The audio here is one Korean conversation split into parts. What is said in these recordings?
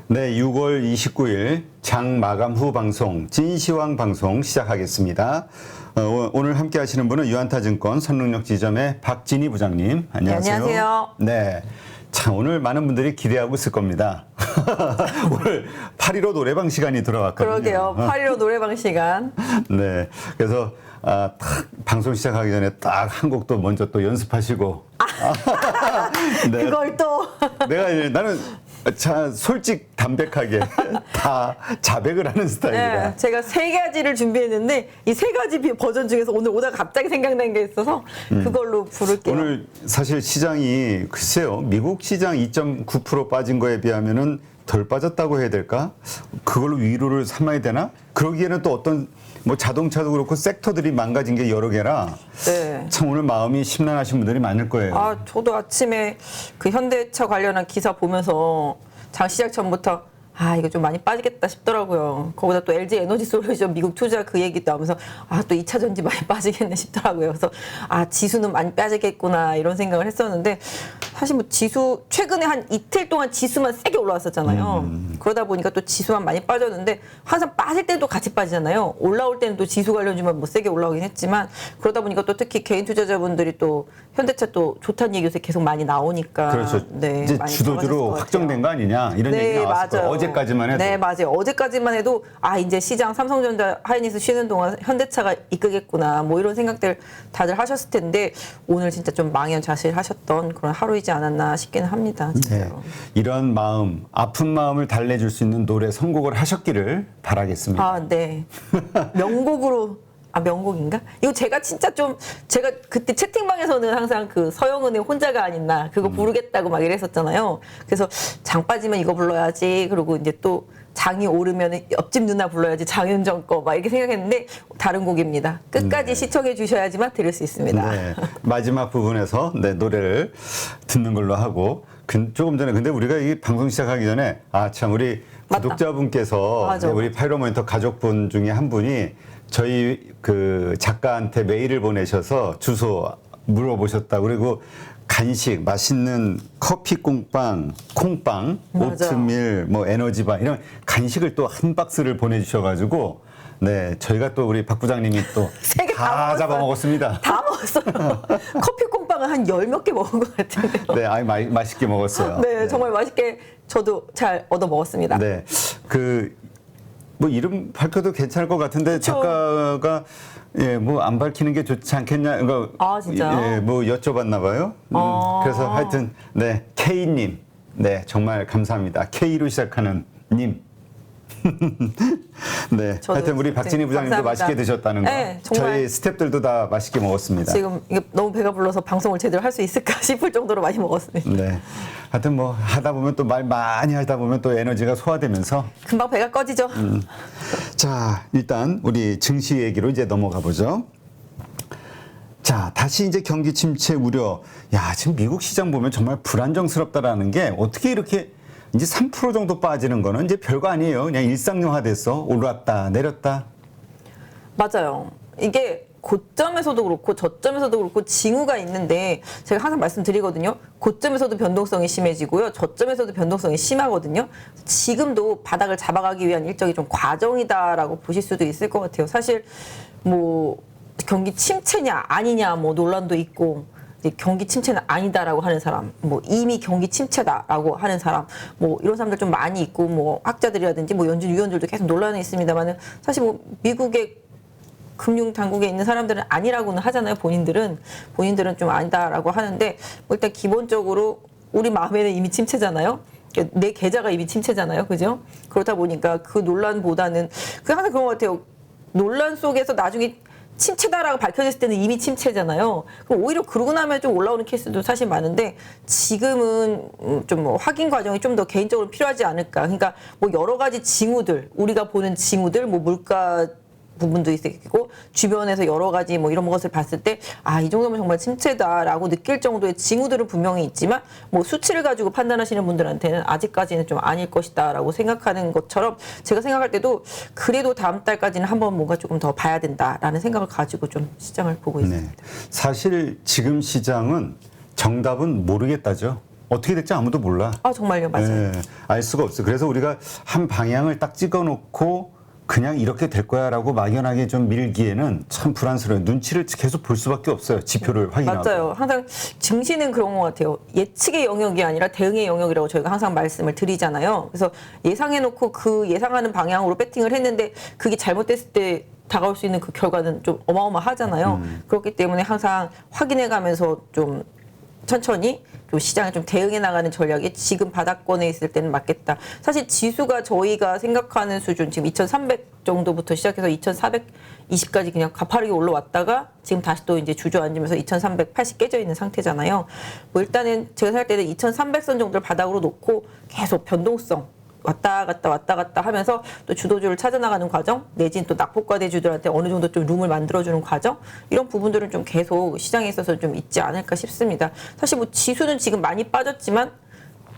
네, 6월 29일 장 마감 후 방송 진시황 방송 시작하겠습니다. 오늘 함께 하시는 분은 유한타증권 선릉역 지점의 박진희 부장님. 안녕하세요. 네, 안녕하세요. 네. 참 오늘 많은 분들이 기대하고 있을 겁니다. 오늘 8.15 노래방 시간이 들어왔거든요. 그러게요. 8.15 노래방 시간. 네. 그래서 딱 방송 시작하기 전에 딱 한 곡 또 먼저 또 연습하시고. 네. 그걸 또. 나는 솔직 담백하게 다 자백을 하는 스타일이라. 네, 제가 세 가지를 준비했는데 이 세 가지 버전 중에서 오늘 오다가 갑자기 생각난 게 있어서 그걸로 부를게요. 오늘 사실 시장이 글쎄요. 미국 시장 2.9% 빠진 거에 비하면은 덜 빠졌다고 해야 될까? 그걸로 위로를 삼아야 되나? 그러기에는 또 어떤 뭐 자동차도 그렇고 섹터들이 망가진 게 여러 개라 네. 참 오늘 마음이 심란하신 분들이 많을 거예요. 아, 저도 아침에 그 현대차 관련한 기사 보면서 장 시작 전부터 이거 좀 많이 빠지겠다 싶더라고요. 거기다 또 LG 에너지 솔루션 미국 투자 그 얘기도 하면서 또 2차 전지 많이 빠지겠네 싶더라고요. 그래서 지수는 많이 빠지겠구나 이런 생각을 했었는데 사실 뭐 지수 최근에 한 이틀 동안 지수만 세게 올라왔었잖아요. 그러다 보니까 또 지수만 많이 빠졌는데 항상 빠질 때도 같이 빠지잖아요. 올라올 때는 또 지수 관련주만 뭐 세게 올라오긴 했지만 그러다 보니까 또 특히 개인 투자자분들이 또 현대차 또 좋다는 얘기 요새 계속 많이 나오니까 그렇죠. 네, 이제 많이 주도주로 확정된 거 아니냐 이런 얘기 나왔을 거예요. 어제까지만 해도. 네, 맞아요. 어제까지만 해도 이제 시장 삼성전자 하이닉스 쉬는 동안 현대차가 이끄겠구나 뭐 이런 생각들 다들 하셨을 텐데 오늘 진짜 좀 망연자실하셨던 그런 하루이지 않았나 싶기는 합니다. 진짜로. 네. 이런 마음, 아픈 마음을 달래줄 수 있는 노래 선곡을 하셨기를 바라겠습니다. 네. 명곡으로. 명곡인가? 이거 제가 제가 그때 채팅방에서는 항상 그 서영은의 혼자가 아닌나 그거 부르겠다고 막 이랬었잖아요. 그래서 장 빠지면 이거 불러야지. 그리고 이제 또 장이 오르면 옆집 누나 불러야지. 장윤정 거 막 이렇게 생각했는데 다른 곡입니다. 끝까지 시청해 주셔야지만 들을 수 있습니다. 네. 마지막 부분에서 노래를 듣는 걸로 하고 조금 전에 근데 우리가 이 방송 시작하기 전에 참 우리 구독자분께서 우리 8.15 모니터 가족분 중에 한 분이 저희 그 작가한테 메일을 보내셔서 주소 물어보셨다. 그리고 간식, 맛있는 커피 꽁빵, 콩빵, 오트밀, 뭐 에너지바 이런 간식을 또 한 박스를 보내주셔가지고 네 저희가 또 우리 박 부장님이 또 다 잡아먹었습니다. 다 먹었어요. 커피 콩빵은 한 10몇 개 먹은 것 같은데요. 네, 맛있게 먹었어요. 네, 정말 맛있게 저도 잘 얻어 먹었습니다. 네, 뭐 이름 밝혀도 괜찮을 것 같은데 그쵸. 작가가 뭐 안 밝히는 게 좋지 않겠냐? 진짜요? 뭐 여쭤봤나 봐요. 그래서 하여튼 네 K님, 네 정말 감사합니다. K로 시작하는 님. 네, 하여튼 우리 박진희 부장님도 감사합니다. 맛있게 드셨다는 거. 네, 정말. 저희 스태프들도 다 맛있게 먹었습니다. 지금 이게 너무 배가 불러서 방송을 제대로 할 수 있을까 싶을 정도로 많이 먹었습니다. 네, 하여튼 뭐 하다 보면 또 말 많이 하다 보면 또 에너지가 소화되면서 금방 배가 꺼지죠. 자, 일단 우리 증시 얘기로 이제 넘어가 보죠. 자, 다시 이제 경기 침체 우려. 지금 미국 시장 보면 정말 불안정스럽다라는 게 어떻게 이렇게 이제 3% 정도 빠지는 거는 이제 별거 아니에요. 그냥 일상용화 됐어. 올랐다, 내렸다. 맞아요. 이게 고점에서도 그렇고 저점에서도 그렇고 징후가 있는데 제가 항상 말씀드리거든요. 고점에서도 변동성이 심해지고요. 저점에서도 변동성이 심하거든요. 지금도 바닥을 잡아가기 위한 일정이 좀 과정이다라고 보실 수도 있을 것 같아요. 사실 뭐 경기 침체냐 아니냐 뭐 논란도 있고 경기 침체는 아니다라고 하는 사람, 뭐 이미 경기 침체다라고 하는 사람, 뭐 이런 사람들 좀 많이 있고 뭐 학자들이라든지 뭐 연준 위원들도 계속 논란이 있습니다만은 사실 뭐 미국의 금융 당국에 있는 사람들은 아니라고는 하잖아요. 본인들은 좀 아니다라고 하는데 뭐 일단 기본적으로 우리 마음에는 이미 침체잖아요. 내 계좌가 이미 침체잖아요. 그죠? 그렇다 보니까 그 논란보다는 항상 그런 것 같아요. 논란 속에서 나중에 침체다라고 밝혀졌을 때는 이미 침체잖아요. 그럼 오히려 그러고 나면 좀 올라오는 케이스도 사실 많은데 지금은 좀 뭐 확인 과정이 좀 더 개인적으로 필요하지 않을까. 그러니까 뭐 여러 가지 징후들, 우리가 보는 징후들, 뭐 물가 부분도 있고 주변에서 여러 가지 뭐 이런 것을 봤을 때 이 정도면 정말 침체다라고 느낄 정도의 징후들은 분명히 있지만 뭐 수치를 가지고 판단하시는 분들한테는 아직까지는 좀 아닐 것이다라고 생각하는 것처럼 제가 생각할 때도 그래도 다음 달까지는 한번 뭔가 조금 더 봐야 된다라는 생각을 가지고 좀 시장을 보고 있습니다. 사실 지금 시장은 정답은 모르겠다죠. 어떻게 될지 아무도 몰라. 아, 정말요. 맞아요. 예, 알 수가 없어. 그래서 우리가 한 방향을 딱 찍어놓고 그냥 이렇게 될 거야라고 막연하게 좀 밀기에는 참 불안스러워요. 눈치를 계속 볼 수밖에 없어요. 지표를 확인하고. 맞아요. 항상 증시는 그런 것 같아요. 예측의 영역이 아니라 대응의 영역이라고 저희가 항상 말씀을 드리잖아요. 그래서 예상해놓고 그 예상하는 방향으로 배팅을 했는데 그게 잘못됐을 때 다가올 수 있는 그 결과는 좀 어마어마하잖아요. 그렇기 때문에 항상 확인해가면서 좀 천천히 좀 시장에 좀 대응해 나가는 전략이 지금 바닥권에 있을 때는 맞겠다. 사실 지수가 저희가 생각하는 수준 지금 2,300 정도부터 시작해서 2,420까지 그냥 가파르게 올라왔다가 지금 다시 또 이제 주저앉으면서 2,380 깨져 있는 상태잖아요. 뭐 일단은 제가 생각할 때는 2,300선 정도를 바닥으로 놓고 계속 변동성 왔다 갔다 하면서 또 주도주를 찾아나가는 과정 내지는 또 낙폭과대주들한테 어느 정도 좀 룸을 만들어주는 과정 이런 부분들은 좀 계속 시장에 있어서 좀 있지 않을까 싶습니다. 사실 뭐 지수는 지금 많이 빠졌지만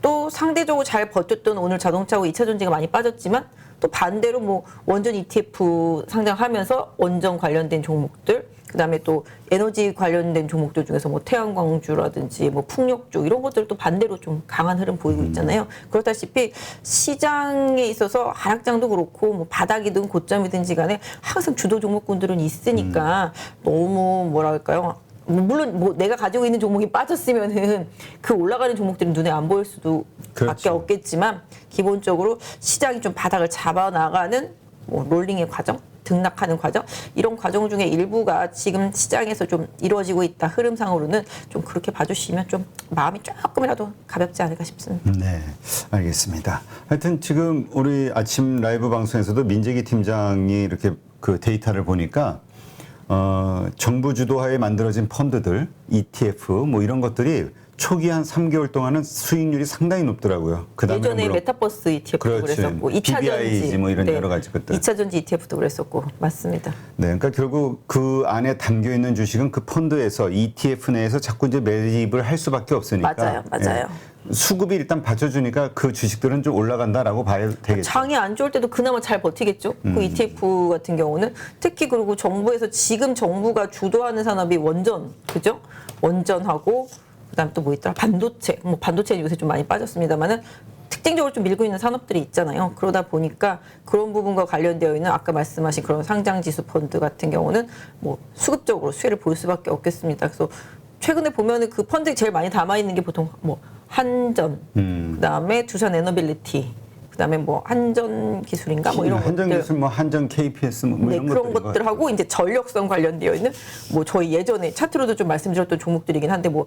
또 상대적으로 잘 버텼던 오늘 자동차하고 2차 전지가 많이 빠졌지만 또 반대로 뭐 원전 ETF 상장하면서 원전 관련된 종목들 그다음에 또 에너지 관련된 종목들 중에서 뭐 태양광주라든지 뭐 풍력주 이런 것들도 반대로 좀 강한 흐름 보이고 있잖아요. 그렇다시피 시장에 있어서 하락장도 그렇고 뭐 바닥이든 고점이든지 간에 항상 주도 종목군들은 있으니까 너무 뭐랄까요? 물론 뭐 내가 가지고 있는 종목이 빠졌으면은 그 올라가는 종목들은 눈에 안 보일 수도 밖에 그렇죠. 없겠지만 기본적으로 시장이 좀 바닥을 잡아 나가는 뭐 롤링의 과정 등락하는 과정 이런 과정 중에 일부가 지금 시장에서 좀 이루어지고 있다 흐름상으로는 좀 그렇게 봐주시면 좀 마음이 조금이라도 가볍지 않을까 싶습니다. 네, 알겠습니다. 하여튼 지금 우리 아침 라이브 방송에서도 민재기 팀장이 이렇게 그 데이터를 보니까 정부 주도하에 만들어진 펀드들, ETF 뭐 이런 것들이 초기 한 3개월 동안은 수익률이 상당히 높더라고요. 그다음에 예전에 물론 메타버스 ETF도 그렇지. 그랬었고 2차 BBIG 전지 뭐 이런 여러 가지 것들. 2차 전지 ETF도 그랬었고 맞습니다. 네, 그러니까 결국 그 안에 담겨 있는 주식은 그 펀드에서 ETF 내에서 자꾸 이제 매입을 할 수밖에 없으니까. 맞아요. 예, 수급이 일단 받쳐주니까 그 주식들은 좀 올라간다라고 봐야 되겠죠. 장이 안 좋을 때도 그나마 잘 버티겠죠. 그 ETF 같은 경우는 특히 그리고 정부에서 지금 정부가 주도하는 산업이 원전, 그죠? 원전하고 그다음 또 뭐 있더라? 반도체. 뭐 반도체는 요새 좀 많이 빠졌습니다만은 특징적으로 좀 밀고 있는 산업들이 있잖아요. 그러다 보니까 그런 부분과 관련되어 있는 아까 말씀하신 그런 상장지수 펀드 같은 경우는 뭐 수급적으로 수혜를 볼 수밖에 없겠습니다. 그래서 최근에 보면은 그 펀드에 제일 많이 담아 있는 게 보통 뭐 한전, 그다음에 두산 에너빌리티, 그다음에 뭐 한전 기술인가 뭐 이런 한전 것들. 기술, 뭐 한전 KPS 뭐 네, 이런 그런 것들인 것들하고 이제 전력성 관련되어 있는 뭐 저희 예전에 차트로도 좀 말씀드렸던 종목들이긴 한데 뭐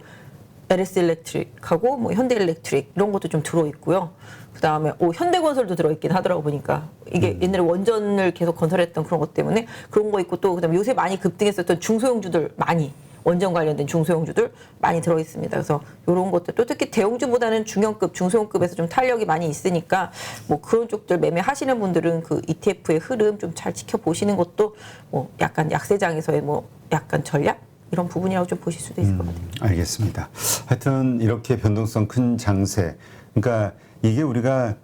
LS 일렉트릭하고 뭐 현대 일렉트릭 이런 것도 좀 들어 있고요. 그다음에 현대건설도 들어 있긴 하더라고 보니까 이게 옛날에 원전을 계속 건설했던 그런 것 때문에 그런 거 있고 또 그다음에 요새 많이 급등했었던 중소형주들 많이 원전 관련된 중소형주들 많이 들어 있습니다. 그래서 이런 것들 또 특히 대형주보다는 중형급, 중소형급에서 좀 탄력이 많이 있으니까 뭐 그런 쪽들 매매하시는 분들은 그 ETF의 흐름 좀 잘 지켜보시는 것도 뭐 약간 약세장에서의 뭐 약간 전략 이런 부분이라고 좀 보실 수도 있을 것 같아요. 알겠습니다. 하여튼 이렇게 변동성 큰 장세. 그러니까 이게 우리가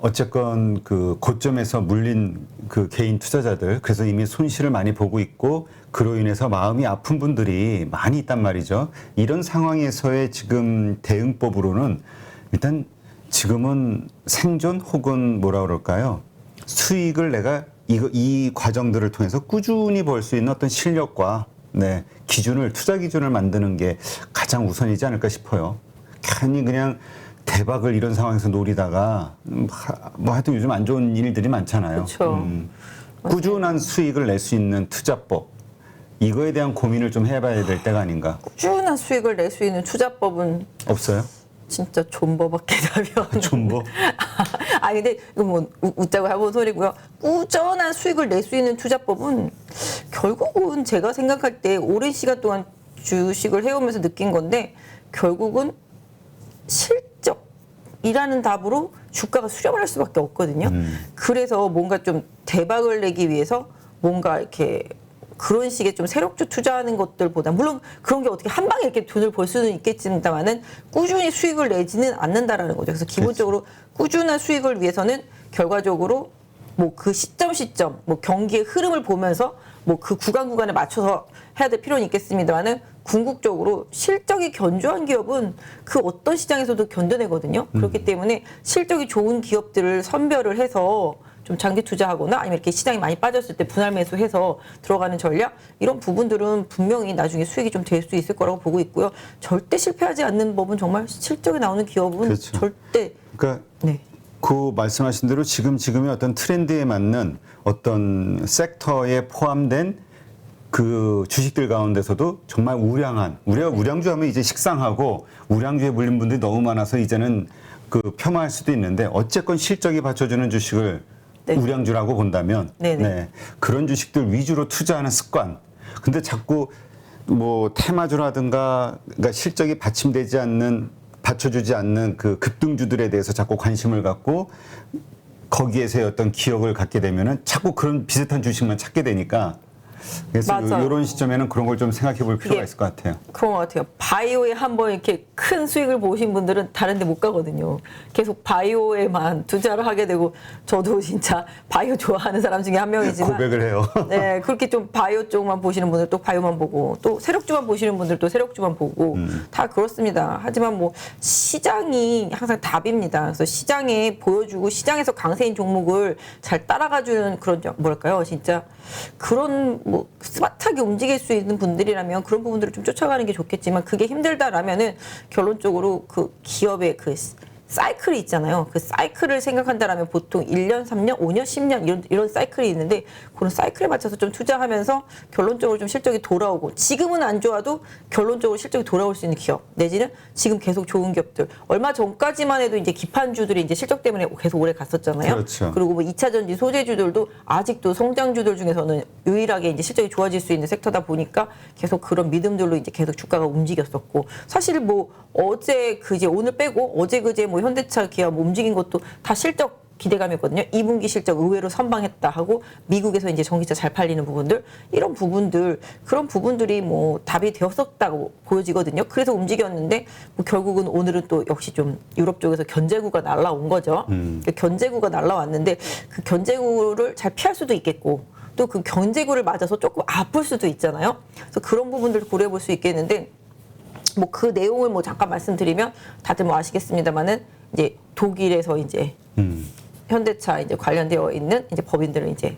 어쨌건 그 고점에서 물린 그 개인 투자자들 그래서 이미 손실을 많이 보고 있고 그로 인해서 마음이 아픈 분들이 많이 있단 말이죠. 이런 상황에서의 지금 대응법으로는 일단 지금은 생존 혹은 뭐라 그럴까요? 수익을 내가 이 과정들을 통해서 꾸준히 벌 수 있는 어떤 실력과 네, 기준을 투자 기준을 만드는 게 가장 우선이지 않을까 싶어요. 괜히 그냥 대박을 이런 상황에서 노리다가 뭐 하여튼 요즘 안 좋은 일들이 많잖아요. 그렇죠. 꾸준한 수익을 낼 수 있는 투자법 이거에 대한 고민을 좀 해봐야 될 때가 아닌가. 꾸준한 수익을 낼 수 있는 투자법은 없어요? 진짜 존버밖에 답이 없는. 존버? 아 근데 이거 뭐 웃자고 해본 소리고요. 꾸준한 수익을 낼 수 있는 투자법은 결국은 제가 생각할 때 오랜 시간 동안 주식을 해오면서 느낀 건데 결국은 실적이라는 답으로 주가가 수렴을 할 수밖에 없거든요. 그래서 뭔가 좀 대박을 내기 위해서 뭔가 이렇게 그런 식의 좀 세력주 투자하는 것들보다 물론 그런 게 어떻게 한 방에 이렇게 돈을 벌 수는 있겠지만은 꾸준히 수익을 내지는 않는다라는 거죠. 그래서 기본적으로 꾸준한 수익을 위해서는 결과적으로 뭐 그 시점 뭐 경기의 흐름을 보면서 뭐 그 구간에 맞춰서 해야 될 필요는 있겠습니다만은 궁극적으로 실적이 견조한 기업은 그 어떤 시장에서도 견뎌내거든요. 그렇기 때문에 실적이 좋은 기업들을 선별을 해서 좀 장기 투자하거나 아니면 이렇게 시장이 많이 빠졌을 때 분할 매수해서 들어가는 전략 이런 부분들은 분명히 나중에 수익이 좀 될 수 있을 거라고 보고 있고요. 절대 실패하지 않는 법은 정말 실적이 나오는 기업은 그렇죠. 절대 그러니까 네. 그 말씀하신 대로 지금의 어떤 트렌드에 맞는 어떤 섹터에 포함된 그 주식들 가운데서도 정말 우량한 우리가 우량주 하면 이제 식상하고 우량주에 물린 분들이 너무 많아서 이제는 그 폄하할 수도 있는데 어쨌건 실적이 받쳐주는 주식을 네. 우량주라고 본다면 네네. 네, 그런 주식들 위주로 투자하는 습관. 근데 자꾸 뭐 테마주라든가 그러니까 실적이 받침되지 않는 받쳐주지 않는 그 급등주들에 대해서 자꾸 관심을 갖고 거기에서의 어떤 기억을 갖게 되면은 자꾸 그런 비슷한 주식만 찾게 되니까 그래서 맞아요. 이런 시점에는 그런 걸 좀 생각해 볼 필요가 이게 있을 것 같아요. 그런 것 같아요. 바이오에 한번 이렇게 큰 수익을 보신 분들은 다른 데 못 가거든요. 계속 바이오에만 투자를 하게 되고 저도 진짜 바이오 좋아하는 사람 중에 한 명이지만 고백을 해요. 네, 그렇게 좀 바이오 쪽만 보시는 분들 또 바이오만 보고 또 세력주만 보시는 분들 또 세력주만 보고 다 그렇습니다. 하지만 뭐 시장이 항상 답입니다. 그래서 시장에 보여주고 시장에서 강세인 종목을 잘 따라가주는 그런 뭐랄까요, 진짜 그런 뭐 스마트하게 움직일 수 있는 분들이라면 그런 부분들을 좀 쫓아가는 게 좋겠지만 그게 힘들다라면은 결론적으로 그 기업의 그 사이클이 있잖아요. 그 사이클을 생각한다라면 보통 1년, 3년, 5년, 10년 이런 사이클이 있는데 그런 사이클에 맞춰서 좀 투자하면서 결론적으로 좀 실적이 돌아오고 지금은 안 좋아도 결론적으로 실적이 돌아올 수 있는 기업 내지는 지금 계속 좋은 기업들 얼마 전까지만 해도 이제 기판주들이 이제 실적 때문에 계속 오래 갔었잖아요. 그렇죠. 그리고 뭐 2차 전지 소재주들도 아직도 성장주들 중에서는 유일하게 이제 실적이 좋아질 수 있는 섹터다 보니까 계속 그런 믿음들로 이제 계속 주가가 움직였었고 사실 뭐 어제 그제 오늘 빼고 어제 그제 뭐 현대차 기아 뭐 움직인 것도 다 실적 기대감이었거든요. 2분기 실적 의외로 선방했다 하고 미국에서 이제 전기차 잘 팔리는 부분들 이런 부분들 그런 부분들이 뭐 답이 되었었다고 보여지거든요. 그래서 움직였는데 뭐 결국은 오늘은 또 역시 좀 유럽 쪽에서 견제구가 날라온 거죠. 견제구가 날라왔는데 그 견제구를 잘 피할 수도 있겠고 또 그 견제구를 맞아서 조금 아플 수도 있잖아요. 그래서 그런 부분들을 고려해 볼 수 있겠는데 뭐 그 내용을 뭐 잠깐 말씀드리면 다들 뭐 아시겠습니다만은 이제 독일에서 이제 현대차 이제 관련되어 있는 이제 법인들을 이제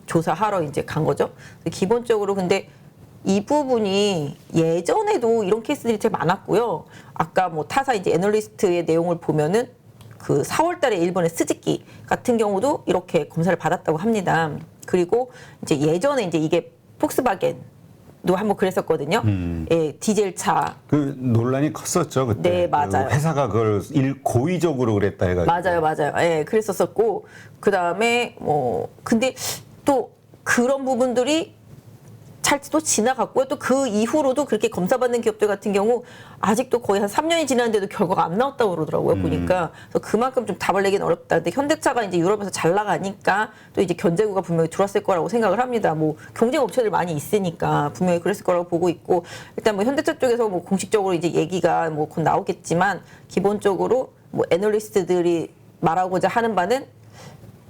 조사하러 이제 간 거죠. 기본적으로 근데 이 부분이 예전에도 이런 케이스들이 되게 많았고요. 아까 뭐 타사 이제 애널리스트의 내용을 보면은 그 4월 달에 일본의 스즈키 같은 경우도 이렇게 검사를 받았다고 합니다. 그리고 이제 예전에 이제 이게 폭스바겐도 한번 그랬었거든요. 예, 디젤 차. 그 논란이 컸었죠 그때. 네, 맞아요. 그 회사가 그걸 고의적으로 그랬다 해가지고. 맞아요. 예, 그랬었었고 그 다음에 뭐 근데 또 그런 부분들이 잘 또 지나갔고요. 또 그 이후로도 그렇게 검사받는 기업들 같은 경우 아직도 거의 한 3년이 지났는데도 결과가 안 나왔다고 그러더라고요. 보니까 그래서 그만큼 좀 답을 내기는 어렵다. 근데 현대차가 이제 유럽에서 잘 나가니까 또 이제 견제구가 분명히 들어왔을 거라고 생각을 합니다. 뭐 경쟁 업체들 많이 있으니까 분명히 그랬을 거라고 보고 있고 일단 뭐 현대차 쪽에서 뭐 공식적으로 이제 얘기가 뭐 곧 나오겠지만 기본적으로 뭐 애널리스트들이 말하고자 하는 바는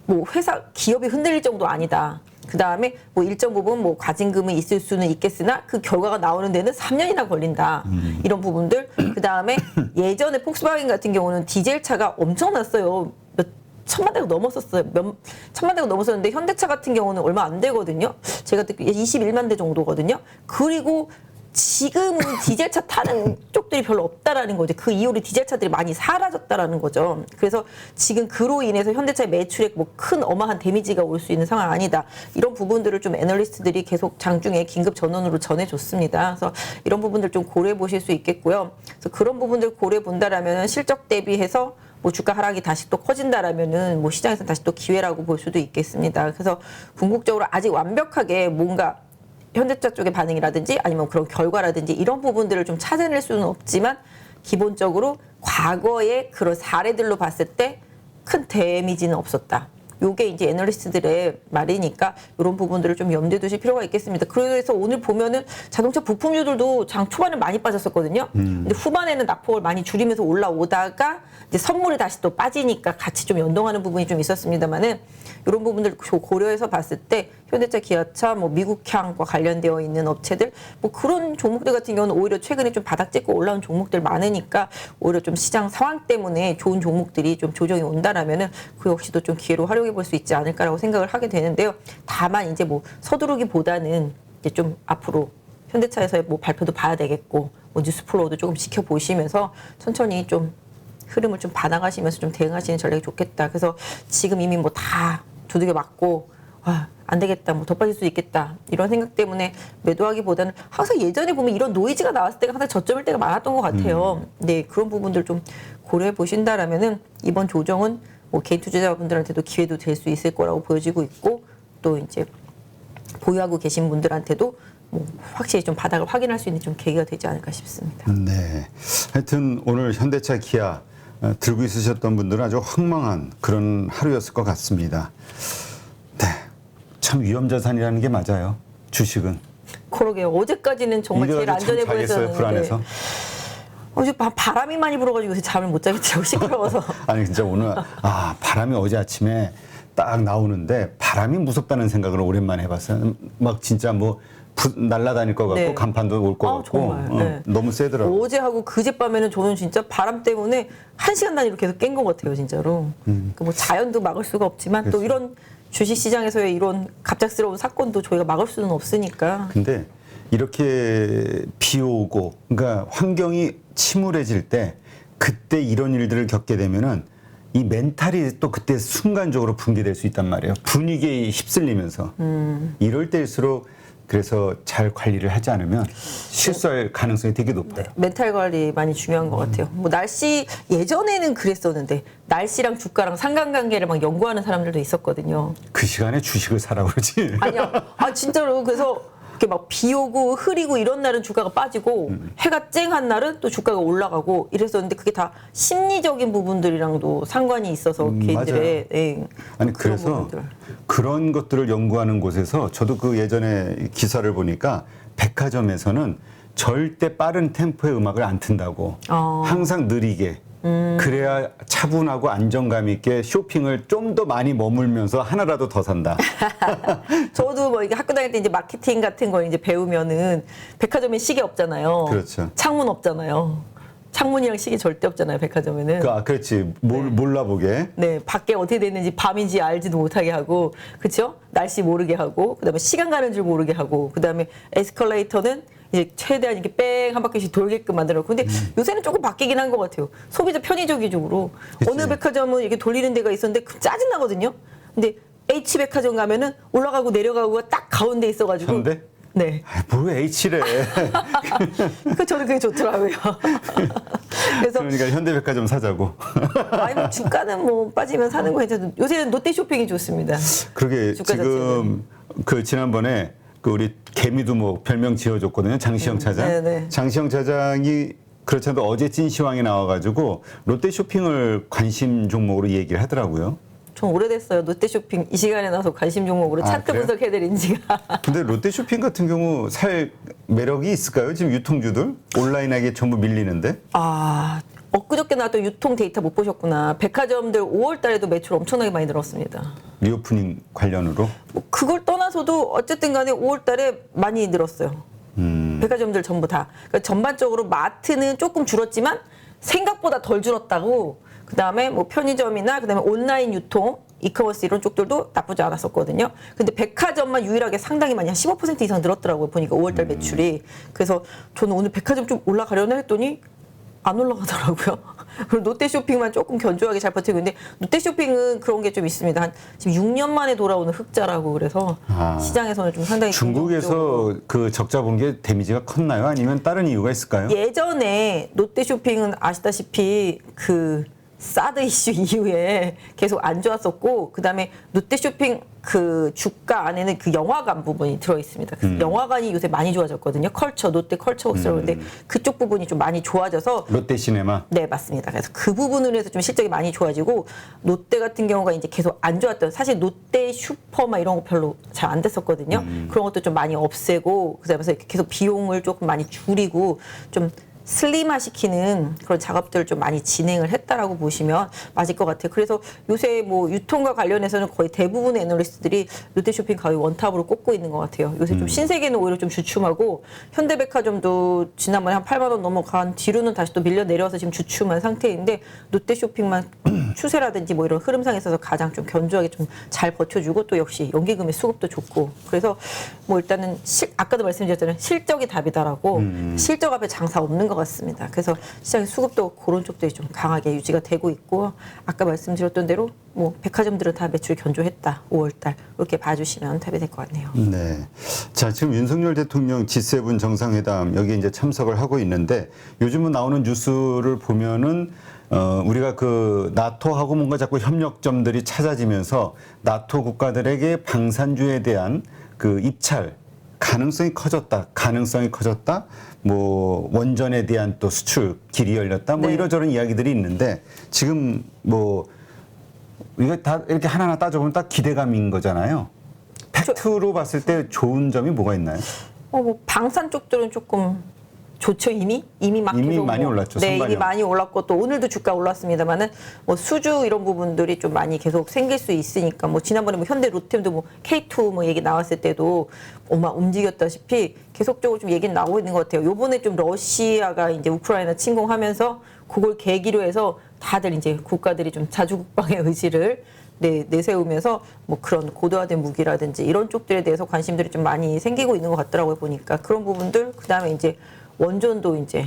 뭐 회사 기업이 흔들릴 정도 아니다. 그 다음에 뭐 일정 부분 뭐 과징금이 있을 수는 있겠으나 그 결과가 나오는 데는 3년이나 걸린다. 이런 부분들. 그 다음에 예전에 폭스바겐 같은 경우는 디젤 차가 엄청났어요. 몇 천만 대가 넘었었어요. 몇 천만 대가 넘었었는데 현대차 같은 경우는 얼마 안 되거든요. 제가 듣기에 21만 대 정도거든요. 그리고 지금은 디젤차 타는 쪽들이 별로 없다라는 거죠. 그 이후로 디젤차들이 많이 사라졌다라는 거죠. 그래서 지금 그로 인해서 현대차의 매출에 뭐 큰 어마한 데미지가 올 수 있는 상황 아니다. 이런 부분들을 좀 애널리스트들이 계속 장중에 긴급 전원으로 전해줬습니다. 그래서 이런 부분들 좀 고려해 보실 수 있겠고요. 그래서 그런 부분들 고려해 본다라면 실적 대비해서 뭐 주가 하락이 다시 또 커진다라면은 뭐 시장에서 다시 또 기회라고 볼 수도 있겠습니다. 그래서 궁극적으로 아직 완벽하게 뭔가 현대차 쪽의 반응이라든지 아니면 그런 결과라든지 이런 부분들을 좀 찾아낼 수는 없지만 기본적으로 과거의 그런 사례들로 봤을 때 큰 데미지는 없었다. 요게 이제 애널리스트들의 말이니까 이런 부분들을 좀 염두에 두실 필요가 있겠습니다. 그래서 오늘 보면은 자동차 부품주들도 장 초반에 많이 빠졌었거든요. 근데 후반에는 낙폭을 많이 줄이면서 올라오다가 이제 선물이 다시 또 빠지니까 같이 좀 연동하는 부분이 좀 있었습니다만은 이런 부분들 고려해서 봤을 때 현대차, 기아차, 뭐 미국향과 관련되어 있는 업체들 뭐 그런 종목들 같은 경우는 오히려 최근에 좀 바닥 찍고 올라온 종목들 많으니까 오히려 좀 시장 상황 때문에 좋은 종목들이 좀 조정이 온다라면은 그 역시도 좀 기회로 활용해 볼 수 있지 않을까라고 생각을 하게 되는데요. 다만 이제 뭐 서두르기보다는 이제 좀 앞으로 현대차에서의 뭐 발표도 봐야 되겠고 뭐 뉴스 플로우도 조금 지켜보시면서 천천히 좀 흐름을 좀 받아가시면서 좀 대응하시는 전략이 좋겠다. 그래서 지금 이미 뭐 다 두들겨 맞고 안 되겠다, 뭐 더 빠질 수 있겠다 이런 생각 때문에 매도하기보다는 항상 예전에 보면 이런 노이즈가 나왔을 때가 항상 저점일 때가 많았던 것 같아요. 네, 그런 부분들 좀 고려해 보신다라면은 이번 조정은 뭐 개인 투자자분들한테도 기회도 될 수 있을 거라고 보여지고 있고 또 이제 보유하고 계신 분들한테도 뭐 확실히 좀 바닥을 확인할 수 있는 좀 계기가 되지 않을까 싶습니다. 네. 하여튼 오늘 현대차, 기아 들고 있으셨던 분들은 아주 황망한 그런 하루였을 것 같습니다. 네. 참 위험 자산이라는 게 맞아요. 주식은. 그러게요. 어제까지는 정말 제일 안전해 보였었는데. 불안해서. 어제 바람이 많이 불어가지고 요새 잠을 못 자겠더라고 시끄러워서. 아니 진짜 오늘 바람이 어제 아침에 딱 나오는데 바람이 무섭다는 생각을 오랜만에 해봤어요. 막 진짜 뭐 날아다닐 것 같고 네. 간판도 올 것 같고 정말, 네. 너무 세더라고요. 어제하고 그제밤에는 저는 진짜 바람 때문에 1시간 단위로 계속 깬 것 같아요 진짜로. 그러니까 뭐 자연도 막을 수가 없지만 또 이런 주식시장에서의 이런 갑작스러운 사건도 저희가 막을 수는 없으니까. 근데 이렇게 비 오고 그러니까 환경이 침울해질 때 그때 이런 일들을 겪게 되면은 이 멘탈이 또 그때 순간적으로 붕괴될 수 있단 말이에요. 분위기에 휩쓸리면서 이럴 때일수록 그래서 잘 관리를 하지 않으면 실수할 가능성이 되게 높아요. 네, 멘탈 관리 많이 중요한 것 같아요. 뭐 날씨 예전에는 그랬었는데 날씨랑 주가랑 상관관계를 막 연구하는 사람들도 있었거든요. 그 시간에 주식을 사라고 그러지. 아니야, 진짜로 그래서 이렇게 막 비 오고 흐리고 이런 날은 주가가 빠지고 해가 쨍한 날은 또 주가가 올라가고 이랬었는데 그게 다 심리적인 부분들이랑도 상관이 있어서 개인들의 아니 그런 그래서 부분들. 그런 것들을 연구하는 곳에서 저도 그 예전에 기사를 보니까 백화점에서는 절대 빠른 템포의 음악을 안 튼다고 항상 느리게 그래야 차분하고 안정감 있게 쇼핑을 좀 더 많이 머물면서 하나라도 더 산다. 저도 뭐 이게 학교 다닐 때 이제 마케팅 같은 거 이제 배우면은 백화점에 시계 없잖아요. 그렇죠. 창문 없잖아요. 창문이랑 시계 절대 없잖아요, 백화점에는. 그렇지. 몰라보게. 네, 밖에 어떻게 됐는지 밤인지 알지도 못하게 하고, 그렇죠? 날씨 모르게 하고, 그다음에 시간 가는 줄 모르게 하고, 그다음에 에스컬레이터는 이제 최대한 이렇게 뺑 한 바퀴씩 돌게끔 만들어. 근데 요새는 조금 바뀌긴 한 것 같아요. 소비자 편의적이적으로 어느 백화점은 이렇게 돌리는 데가 있었는데 짜증 나거든요. 근데 H 백화점 가면은 올라가고 내려가고가 딱 가운데 있어가지고. 현대? 네. 뭘 H래. 그 저는 그게 좋더라고요. 그래서 그러니까 현대백화점 사자고. 아니 뭐 주가는 뭐 빠지면 사는 거 괜찮은데 요새는 롯데 쇼핑이 좋습니다. 그러게 주가 지금 그 지난번에 그 우리 개미도 뭐 별명 지어줬거든요. 장시영 차장. 네네. 장시영 차장이 그렇지 않아도 어제 찐시황이 나와가지고 롯데 쇼핑을 관심 종목으로 얘기를 하더라고요. 좀 오래됐어요. 롯데 쇼핑 이 시간에 나서 관심 종목으로 차트 그래요? 분석해드린 지가. 근데 롯데 쇼핑 같은 경우 살 매력이 있을까요? 지금 유통주들 온라인하게 전부 밀리는데. 엊그저께 나왔던 유통 데이터 못 보셨구나. 백화점들 5월 달에도 매출 엄청나게 많이 늘었습니다. 리오프닝 관련으로. 뭐 그걸 떠나서도 어쨌든 간에 5월 달에 많이 늘었어요. 백화점들 전부 다. 그러니까 전반적으로 마트는 조금 줄었지만 생각보다 덜 줄었다고. 그다음에 뭐 편의점이나 그다음에 온라인 유통, 이커머스 이런 쪽들도 나쁘지 않았었거든요. 근데 백화점만 유일하게 상당히 많이 한 15% 이상 늘었더라고요. 보니까 5월 달 매출이. 그래서 저는 오늘 백화점 좀 올라가려나 했더니 안 올라가더라고요. 그리고 롯데 쇼핑만 조금 견조하게 잘 버티고 있는데 롯데 쇼핑은 그런 게 좀 있습니다. 한 지금 6년 만에 돌아오는 흑자라고 그래서 시장에서는 좀 상당히 중국에서 그 적자 본 게 데미지가 컸나요? 아니면 다른 이유가 있을까요? 예전에 롯데 쇼핑은 아시다시피 그 사드 이슈 이후에 계속 안 좋았었고, 그다음에 롯데쇼핑 그 주가 안에는 그 영화관 부분이 들어 있습니다. 그래서 영화관이 요새 많이 좋아졌거든요. 컬처, 롯데 컬처웍스라고 하는데 그쪽 부분이 좀 많이 좋아져서 롯데시네마. 네, 맞습니다. 그래서 그 부분으로 해서 좀 실적이 많이 좋아지고, 롯데 같은 경우가 이제 계속 안 좋았던, 사실 롯데 슈퍼 막 이런 거 별로 잘 안 됐었거든요. 그런 것도 좀 많이 없애고, 그다음에 이렇게 계속 비용을 조금 많이 줄이고 좀 슬림화시키는 그런 작업들을 좀 많이 진행을 했다라고 보시면 맞을 것 같아요. 그래서 요새 뭐 유통과 관련해서는 거의 대부분의 애널리스트들이 롯데쇼핑 가격 원탑으로 꼽고 있는 것 같아요. 요새 좀 신세계는 오히려 좀 주춤하고, 현대백화점도 지난번에 한 8만 원 넘어간 뒤로는 다시 또 밀려 내려와서 지금 주춤한 상태인데, 롯데쇼핑만 추세라든지 뭐 이런 흐름상에 있어서 가장 좀 견조하게 좀 잘 버텨주고, 또 역시 연기금의 수급도 좋고, 그래서 뭐 일단은 아까도 말씀드렸잖아요. 실적이 답이다라고. 실적 앞에 장사 없는 것 같습니다. 그래서 시장의 수급도 그런 쪽들이 좀 강하게 유지가 되고 있고, 아까 말씀드렸던 대로 뭐 백화점들은 다 매출 견조했다. 5월달 이렇게 봐주시면 답이 될 것 같네요. 네. 자, 지금 윤석열 대통령 G7 정상회담 여기 이제 참석을 하고 있는데, 요즘은 나오는 뉴스를 보면은 우리가 그 나토하고 뭔가 자꾸 협력점들이 찾아지면서 나토 국가들에게 방산주에 대한 그 입찰 가능성이 커졌다. 뭐 원전에 대한 또 수출 길이 열렸다. 뭐 네. 이러저런 이야기들이 있는데, 지금 뭐 우리가 다 이렇게 하나하나 따져보면 딱 기대감인 거잖아요. 팩트로 봤을 때 좋은 점이 뭐가 있나요? 뭐 방산 쪽들은 조금 좋죠. 이미 막 이미 계속 많이 뭐, 올랐죠. 네, 선반영. 이미 많이 올랐고, 또 오늘도 주가 올랐습니다만은 뭐 수주 이런 부분들이 좀 많이 계속 생길 수 있으니까, 뭐 지난번에 뭐 현대 로템도 뭐 K2 뭐 얘기 나왔을 때도 움직였다시피 계속적으로 좀 얘기는 나오고 있는 것 같아요. 요번에 좀 러시아가 이제 우크라이나 침공하면서 그걸 계기로 해서 다들 이제 국가들이 좀 자주국방의 의지를 내세우면서 뭐 그런 고도화된 무기라든지 이런 쪽들에 대해서 관심들이 좀 많이 생기고 있는 것 같더라고요, 보니까. 그런 부분들, 그다음에 이제 원전도 이제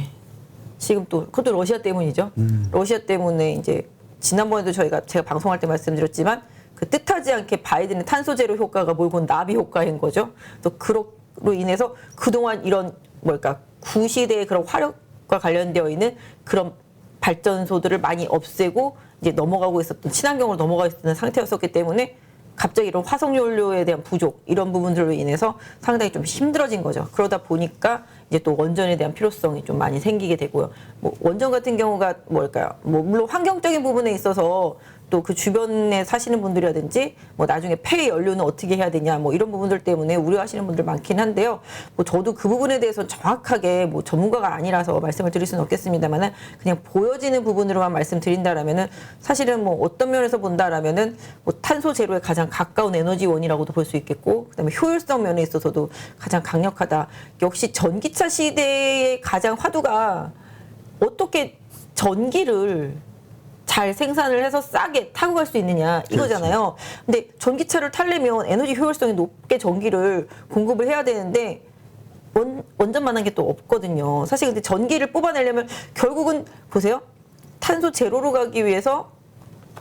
지금 또 그것도 러시아 때문이죠. 러시아 때문에 이제 지난번에도 제가 방송할 때 말씀드렸지만, 그 뜻하지 않게 바이든의 탄소 제로 효과가 몰고 온 나비 효과인 거죠. 또 그로 인해서 그동안 이런 구시대의 그런 화력과 관련되어 있는 그런 발전소들을 많이 없애고 이제 넘어가고 있었던, 친환경으로 넘어가 있었던 상태였었기 때문에 갑자기 이런 화석연료에 대한 부족, 이런 부분들로 인해서 상당히 좀 힘들어진 거죠. 그러다 보니까 이제 또 원전에 대한 필요성이 좀 많이 생기게 되고요. 뭐 원전 같은 경우가 뭐 물론 환경적인 부분에 있어서 또 그 주변에 사시는 분들이라든지 뭐 나중에 폐 연료는 어떻게 해야 되냐 뭐 이런 부분들 때문에 우려하시는 분들 많긴 한데요. 뭐 저도 그 부분에 대해서 정확하게 뭐 전문가가 아니라서 말씀을 드릴 수는 없겠습니다만은, 그냥 보여지는 부분으로만 말씀드린다라면은 사실은 뭐 어떤 면에서 본다라면은 뭐 탄소 제로에 가장 가까운 에너지원이라고도 볼 수 있겠고, 그다음에 효율성 면에 있어서도 가장 강력하다. 역시 전기차 시대의 가장 화두가 어떻게 전기를 잘 생산을 해서 싸게 타고 갈 수 있느냐 이거잖아요. 근데 전기차를 타려면 에너지 효율성이 높게 전기를 공급을 해야 되는데 원전만한 게 또 없거든요. 사실 근데 전기를 뽑아내려면 결국은 보세요. 탄소 제로로 가기 위해서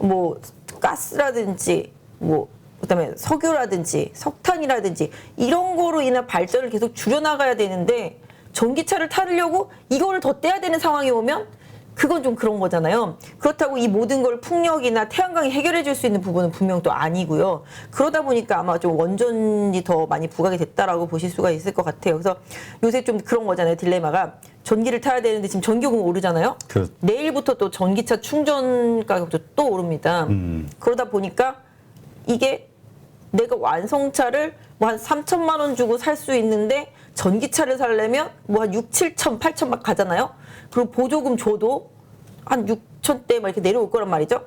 뭐 가스라든지 뭐 그다음에 석유라든지 석탄이라든지 이런 거로 인한 발전을 계속 줄여나가야 되는데, 전기차를 타려고 이거를 더 떼야 되는 상황이 오면 그건 좀 그런 거잖아요. 그렇다고 이 모든 걸 풍력이나 태양광이 해결해 줄 수 있는 부분은 분명 또 아니고요. 그러다 보니까 아마 좀 원전이 더 많이 부각이 됐다라고 보실 수가 있을 것 같아요. 그래서 요새 좀 그런 거잖아요. 딜레마가. 전기를 타야 되는데 지금 전기요금 오르잖아요. 내일부터 또 전기차 충전 가격도 또 오릅니다. 그러다 보니까 이게 내가 완성차를 뭐 한 3천만 원 주고 살 수 있는데 전기차를 사려면 뭐 한 6, 7천, 8천 막 가잖아요. 그리고 보조금 줘도 한 6천대 막 이렇게 내려올 거란 말이죠.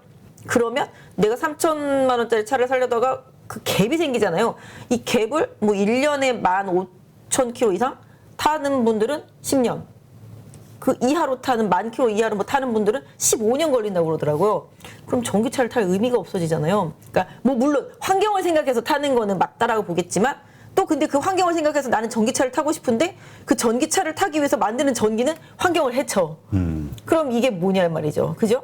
그러면 내가 3천만 원짜리 차를 사려다가 그 갭이 생기잖아요. 이 갭을 뭐 1년에 15,000km 이상 타는 분들은 10년. 그 이하로 타는 10,000km 이하로 뭐 타는 분들은 15년 걸린다고 그러더라고요. 그럼 전기차를 탈 의미가 없어지잖아요. 그러니까 뭐 물론 환경을 생각해서 타는 거는 맞다라고 보겠지만, 또 근데 그 환경을 생각해서 나는 전기차를 타고 싶은데 그 전기차를 타기 위해서 만드는 전기는 환경을 해쳐. 그럼 이게 뭐냐 말이죠. 그죠?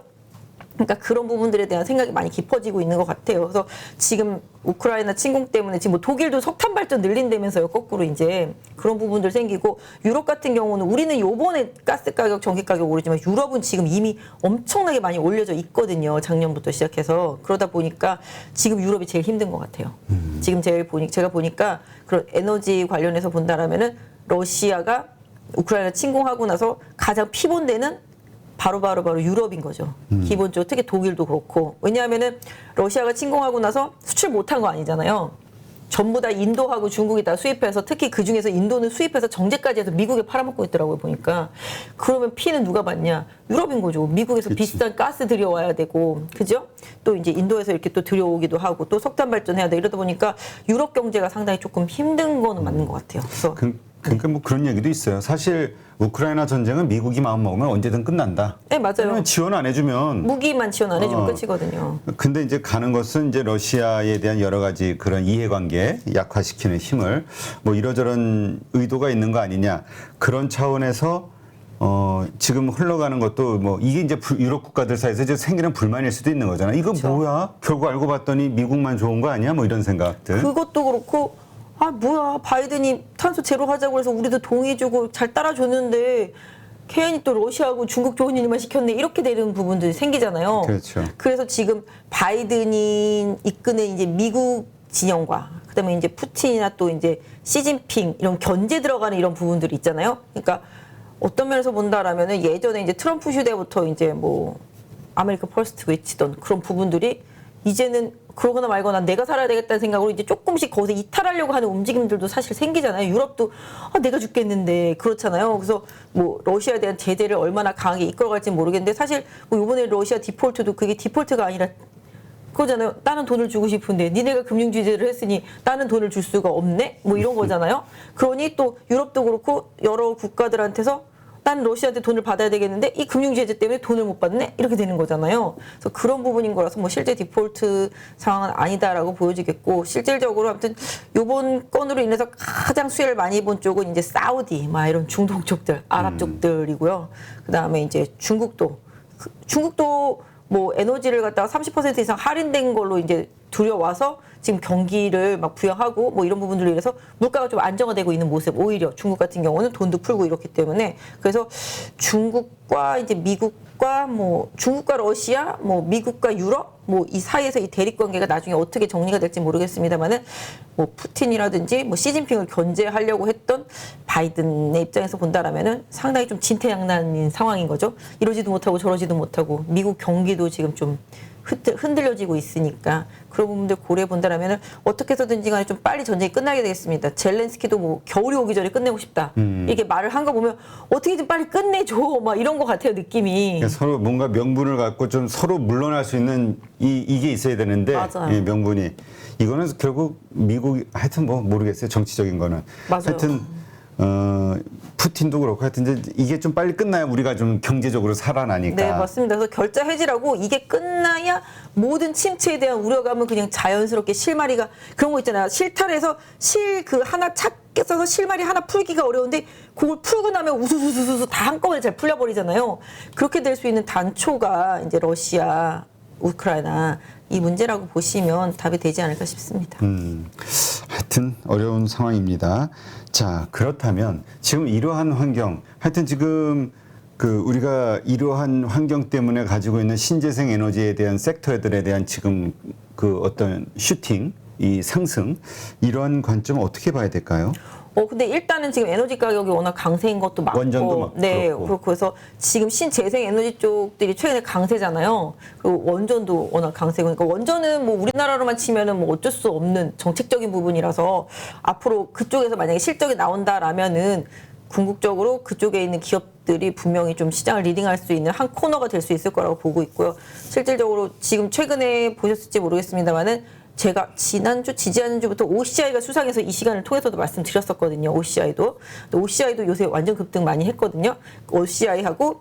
그러니까 그런 부분들에 대한 생각이 많이 깊어지고 있는 것 같아요. 그래서 지금 우크라이나 침공 때문에 지금 뭐 독일도 석탄 발전 늘린다면서요. 거꾸로 이제 그런 부분들 생기고 유럽 같은 경우는 우리는 요번에 가스 가격, 전기 가격 오르지만 유럽은 지금 이미 엄청나게 많이 올려져 있거든요. 작년부터 시작해서 그러다 보니까 지금 유럽이 제일 힘든 것 같아요. 지금 제가 보니까 그런 에너지 관련해서 본다라면은 러시아가 우크라이나 침공하고 나서 가장 피본되는 바로 유럽인 거죠. 기본적으로 특히 독일도 그렇고. 왜냐하면은 러시아가 침공하고 나서 수출 못한 거 아니잖아요. 전부 다 인도하고 중국이 다 수입해서 특히 그 중에서 인도는 수입해서 정제까지 해서 미국에 팔아먹고 있더라고요. 보니까. 그러면 피해는 누가 받냐? 유럽인 거죠. 미국에서 그치. 비싼 가스 들여와야 되고, 그죠? 또 이제 인도에서 이렇게 또 들여오기도 하고 또 석탄 발전해야 돼. 이러다 보니까 유럽 경제가 상당히 조금 힘든 거는 맞는 것 같아요. 그래서 그러니까 뭐 그런 얘기도 있어요. 사실 우크라이나 전쟁은 미국이 마음 먹으면 언제든 끝난다. 네, 맞아요. 왜냐면 지원 안 해주면. 무기만 지원 안 해주면 끝이거든요. 근데 이제 가는 것은 이제 러시아에 대한 여러 가지 그런 이해관계 약화시키는 힘을 뭐 이러저런 의도가 있는 거 아니냐 그런 차원에서 지금 흘러가는 것도 뭐 이게 이제 유럽 국가들 사이에서 이제 생기는 불만일 수도 있는 거잖아. 이거 그렇죠. 뭐야? 결국 알고 봤더니 미국만 좋은 거 아니야? 뭐 이런 생각들. 그것도 그렇고 아 뭐야 바이든이 탄소 제로 하자고 해서 우리도 동의해주고 잘 따라줬는데 괜히 또 러시아하고 중국 좋은 일만 시켰네 이렇게 되는 부분들이 생기잖아요. 그렇죠. 그래서 지금 바이든이 이끄는 이제 미국 진영과 그다음에 이제 푸틴이나 또 이제 시진핑 이런 견제 들어가는 이런 부분들이 있잖아요. 그러니까 어떤 면에서 본다라면은 예전에 이제 트럼프 시대부터 이제 뭐 아메리카 퍼스트 외치던 그런 부분들이 이제는 그러거나 말거나 내가 살아야 되겠다는 생각으로 이제 조금씩 거기서 이탈하려고 하는 움직임들도 사실 생기잖아요. 유럽도 내가 죽겠는데 그렇잖아요. 그래서 뭐 러시아에 대한 제재를 얼마나 강하게 이끌어갈지 모르겠는데 사실 뭐 이번에 러시아 디폴트도 그게 디폴트가 아니라 그거잖아요. 나는 돈을 주고 싶은데 니네가 금융 규제를 했으니 나는 돈을 줄 수가 없네? 뭐 이런 거잖아요. 그러니 또 유럽도 그렇고 여러 국가들한테서 나는 러시아한테 돈을 받아야 되겠는데 이 금융 제재 때문에 돈을 못 받네? 이렇게 되는 거잖아요. 그래서 그런 부분인 거라서 뭐 실제 디폴트 상황은 아니다라고 보여지겠고 실질적으로 아무튼 요번 건으로 인해서 가장 수혜를 많이 본 쪽은 이제 사우디, 막 이런 중동 쪽들, 아랍 쪽들이고요. 그다음에 이제 중국도 뭐 에너지를 갖다가 30% 이상 할인된 걸로 이제 들여와서 지금 경기를 막 부양하고 뭐 이런 부분들로 인해서 물가가 좀 안정화되고 있는 모습. 오히려 중국 같은 경우는 돈도 풀고 이렇기 때문에 그래서 중국과 이제 미국과 뭐 중국과 러시아, 뭐 미국과 유럽 뭐 이 사이에서 이 대립 관계가 나중에 어떻게 정리가 될지 모르겠습니다만은 뭐 푸틴이라든지 뭐 시진핑을 견제하려고 했던 바이든의 입장에서 본다라면은 상당히 좀 진퇴양난인 상황인 거죠. 이러지도 못하고 저러지도 못하고 미국 경기도 지금 좀 흔들려지고 있으니까 그런 부분들 고려해 본다라면은 어떻게 해서든지 간에 좀 빨리 전쟁이 끝나게 되겠습니다. 젤렌스키도 뭐 겨울이 오기 전에 끝내고 싶다. 이렇게 말을 한 거 보면 어떻게든 빨리 끝내줘. 막 이런 것 같아요, 느낌이. 그러니까 서로 뭔가 명분을 갖고 좀 서로 물러날 수 있는 이게 있어야 되는데 맞아요. 예, 명분이 이거는 결국 미국이 하여튼 뭐 모르겠어요. 정치적인 거는. 맞아요. 하여튼 푸틴도 그렇고 하여튼 이제 이게 좀 빨리 끝나야 우리가 좀 경제적으로 살아나니까. 네, 맞습니다. 그래서 결자 해지라고 이게 끝나야 모든 침체에 대한 우려감은 그냥 자연스럽게 실마리가 그런 거 있잖아요. 실탈해서 실 그 하나 찾게 써서 실마리 하나 풀기가 어려운데 그걸 풀고 나면 우수수수수 다 한꺼번에 잘 풀려버리잖아요. 그렇게 될 수 있는 단초가 이제 러시아, 우크라이나 이 문제라고 보시면 답이 되지 않을까 싶습니다. 하여튼 어려운 상황입니다. 자, 그렇다면 지금 이러한 환경, 하여튼 지금 그 우리가 이러한 환경 때문에 가지고 있는 신재생 에너지에 대한 섹터들에 대한 지금 그 어떤 슈팅, 이 상승 이런 관점 어떻게 봐야 될까요? 근데 일단은 지금 에너지 가격이 워낙 강세인 것도 맞고, 원전도 막 네, 그렇고. 그렇고 해서 지금 신재생 에너지 쪽들이 최근에 강세잖아요. 그리고 원전도 워낙 강세고, 그러니까 원전은 뭐 우리나라로만 치면은 뭐 어쩔 수 없는 정책적인 부분이라서 앞으로 그쪽에서 만약에 실적이 나온다라면은 궁극적으로 그쪽에 있는 기업들이 분명히 좀 시장을 리딩할 수 있는 한 코너가 될 수 있을 거라고 보고 있고요. 실질적으로 지금 최근에 보셨을지 모르겠습니다만은 제가 지지난주부터 OCI가 수상해서 이 시간을 통해서도 말씀드렸었거든요. OCI도 요새 완전 급등 많이 했거든요. OCI하고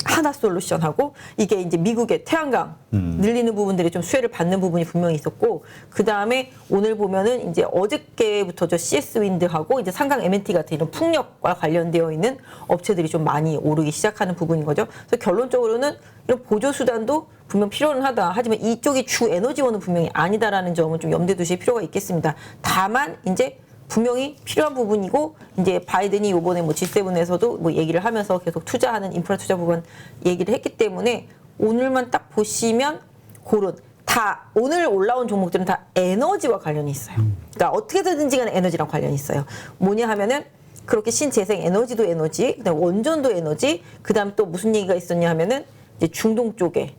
하나솔루션하고 이게 이제 미국의 태양광 늘리는 부분들이 좀 수혜를 받는 부분이 분명히 있었고 그 다음에 오늘 보면은 이제 어저께부터 저 CS 윈드하고 이제 상강 M&T 같은 이런 풍력과 관련되어 있는 업체들이 좀 많이 오르기 시작하는 부분인 거죠. 그래서 결론적으로는 이런 보조 수단도 분명 필요는 하다. 하지만 이쪽이 주 에너지원은 분명히 아니다라는 점은 좀 염두에 두실 필요가 있겠습니다. 다만 이제 분명히 필요한 부분이고 이제 바이든이 이번에 뭐 G7에서도 뭐 얘기를 하면서 계속 투자하는 인프라 투자 부분 얘기를 했기 때문에 오늘만 딱 보시면 그런 다 오늘 올라온 종목들은 다 에너지와 관련이 있어요. 그러니까 어떻게든지 간에 에너지랑 관련이 있어요. 뭐냐 하면은 그렇게 신재생 에너지도 에너지, 그다음 원전도 에너지, 그다음 또 무슨 얘기가 있었냐 하면은 이제 중동 쪽에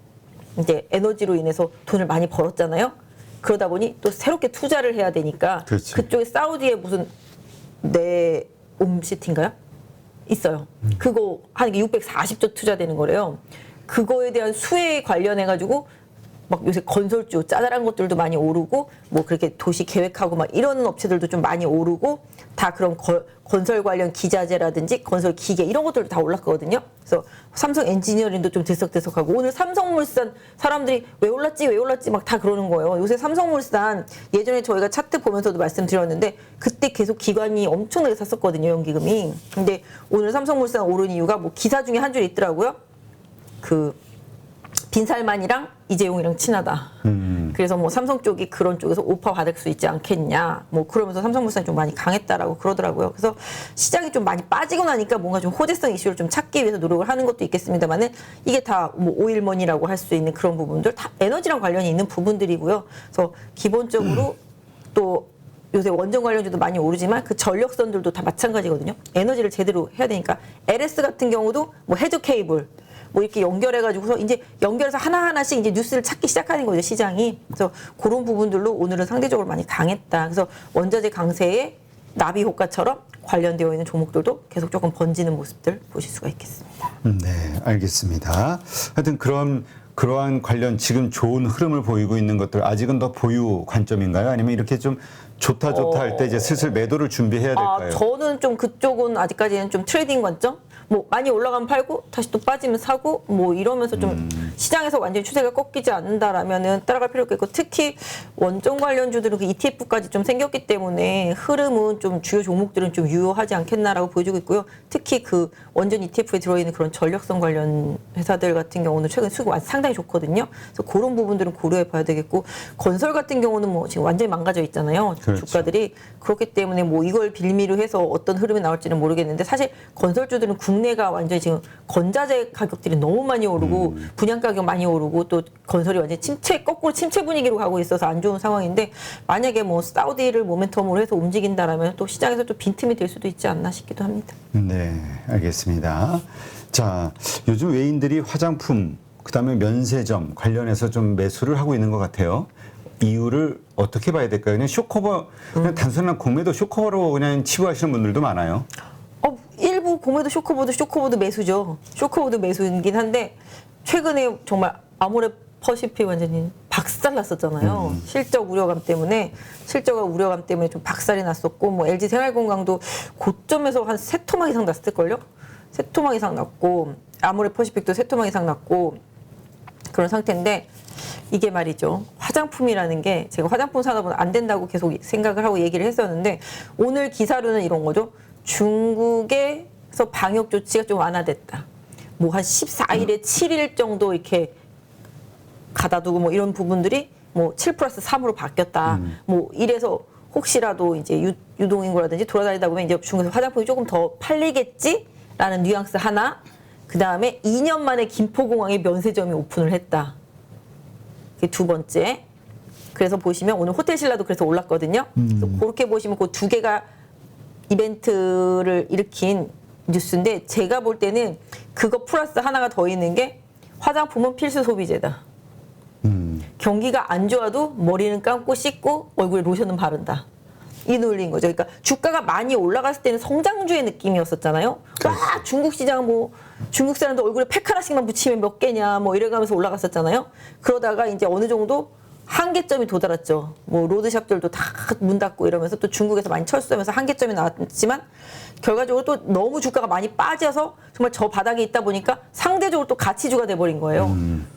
이제 에너지로 인해서 돈을 많이 벌었잖아요. 그러다 보니 또 새롭게 투자를 해야 되니까 그렇지. 그쪽에 사우디에 무슨 네옴시티인가요? 있어요. 그거 한 640조 투자되는 거래요. 그거에 대한 수혜에 관련해 가지고 막 요새 건설주 짜잘한 것들도 많이 오르고 뭐 그렇게 도시 계획하고 막 이러는 업체들도 좀 많이 오르고 다 그런 건설 관련 기자재라든지 건설 기계 이런 것들도 다 올랐거든요. 그래서 삼성 엔지니어링도 좀 들썩들썩하고 오늘 삼성물산 사람들이 왜 올랐지 막 다 그러는 거예요. 요새 삼성물산 예전에 저희가 차트 보면서도 말씀드렸는데 그때 계속 기관이 엄청나게 샀었거든요. 연기금이. 근데 오늘 삼성물산 오른 이유가 뭐 기사 중에 한 줄 있더라고요. 그 빈살만이랑 이재용이랑 친하다. 그래서 뭐 삼성 쪽이 그런 쪽에서 오파 받을 수 있지 않겠냐. 뭐 그러면서 삼성물산이 좀 많이 강했다라고 그러더라고요. 그래서 시장이 좀 많이 빠지고 나니까 뭔가 좀 호재성 이슈를 좀 찾기 위해서 노력을 하는 것도 있겠습니다만은 이게 다 뭐 오일머니라고 할 수 있는 그런 부분들 다 에너지랑 관련이 있는 부분들이고요. 그래서 기본적으로 또 요새 원전 관련주도 많이 오르지만 그 전력선들도 다 마찬가지거든요. 에너지를 제대로 해야 되니까 LS 같은 경우도 뭐 해저 케이블 뭐 이렇게 연결해가지고서 이제 연결해서 하나하나씩 이제 뉴스를 찾기 시작하는 거죠, 시장이. 그래서 그런 부분들로 오늘은 상대적으로 많이 강했다. 그래서 원자재 강세에 나비 효과처럼 관련되어 있는 종목들도 계속 조금 번지는 모습들 보실 수가 있겠습니다. 네, 알겠습니다. 하여튼 그러한 관련 지금 좋은 흐름을 보이고 있는 것들 아직은 더 보유 관점인가요? 아니면 이렇게 좀 좋다 할 때 이제 슬슬 매도를 준비해야 될까요? 저는 좀 그쪽은 아직까지는 좀 트레이딩 관점? 뭐 많이 올라가면 팔고 다시 또 빠지면 사고 뭐 이러면서 좀 시장에서 완전히 추세가 꺾이지 않는다라면은 따라갈 필요가 있고 특히 원전 관련주들은 그 ETF까지 좀 생겼기 때문에 흐름은 좀 주요 종목들은 좀 유효하지 않겠나라고 보여지고 있고요. 특히 그 원전 ETF에 들어있는 그런 전력성 관련 회사들 같은 경우는 최근 수익이 상당히 좋거든요. 그래서 그런 부분들은 고려해 봐야 되겠고 건설 같은 경우는 뭐 지금 완전히 망가져 있잖아요. 그렇죠. 주가들이 그렇기 때문에 뭐 이걸 빌미로 해서 어떤 흐름이 나올지는 모르겠는데 사실 건설주들은 국내가 완전히 지금 건자재 가격들이 너무 많이 오르고 분양 가격 많이 오르고 또 건설이 완전히 거꾸로 침체 분위기로 가고 있어서 안 좋은 상황인데 만약에 뭐 사우디를 모멘텀으로 해서 움직인다라면 또 시장에서 좀 빈틈이 될 수도 있지 않나 싶기도 합니다. 네, 알겠습니다. 자, 요즘 외인들이 화장품, 그다음에 면세점 관련해서 좀 매수를 하고 있는 것 같아요. 이유를 어떻게 봐야 될까요? 그냥 쇼커버, 그냥 단순한 공매도 쇼커버로 그냥 치부하시는 분들도 많아요. 일부 공매도 쇼커보드 매수죠. 쇼커보드 매수이긴 한데 최근에 정말 아모레 퍼시픽 완전히 박살났었잖아요. 실적 우려감 때문에 좀 박살이 났었고 뭐 LG 생활건강도 고점에서 한 3토막 이상 났을걸요? 3토막 이상 났고 아모레 퍼시픽도 3토막 이상 났고 그런 상태인데 이게 말이죠. 화장품이라는 게 제가 화장품 산업은 안 된다고 계속 생각을 하고 얘기를 했었는데 오늘 기사로는 이런 거죠. 중국에서 방역 조치가 좀 완화됐다. 뭐 한 14일에 7일 정도 이렇게 가다두고 뭐 이런 부분들이 뭐 7+3으로 바뀌었다. 뭐 이래서 혹시라도 이제 유동인구라든지 돌아다니다 보면 이제 중국에서 화장품이 조금 더 팔리겠지라는 뉘앙스 하나. 그 다음에 2년 만에 김포공항에 면세점이 오픈을 했다. 그게 두 번째. 그래서 보시면 오늘 호텔신라도 그래서 올랐거든요. 그래서 그렇게 보시면 그 두 개가 이벤트를 일으킨 뉴스인데 제가 볼 때는 그거 플러스 하나가 더 있는 게 화장품은 필수 소비재다. 경기가 안 좋아도 머리는 감고 씻고 얼굴에 로션은 바른다. 이 논리인 거죠. 그러니까 주가가 많이 올라갔을 때는 성장주의 느낌이었었잖아요. 와 중국 시장 뭐 중국 사람들 얼굴에 팩 하나씩만 붙이면 몇 개냐 뭐 이래가면서 올라갔었잖아요. 그러다가 이제 어느 정도 한계점이 도달했죠. 뭐 로드샵들도 다 문 닫고 이러면서 또 중국에서 많이 철수하면서 한계점이 나왔지만 결과적으로 또 너무 주가가 많이 빠져서 정말 저 바닥에 있다 보니까 상대적으로 또 가치주가 돼버린 거예요.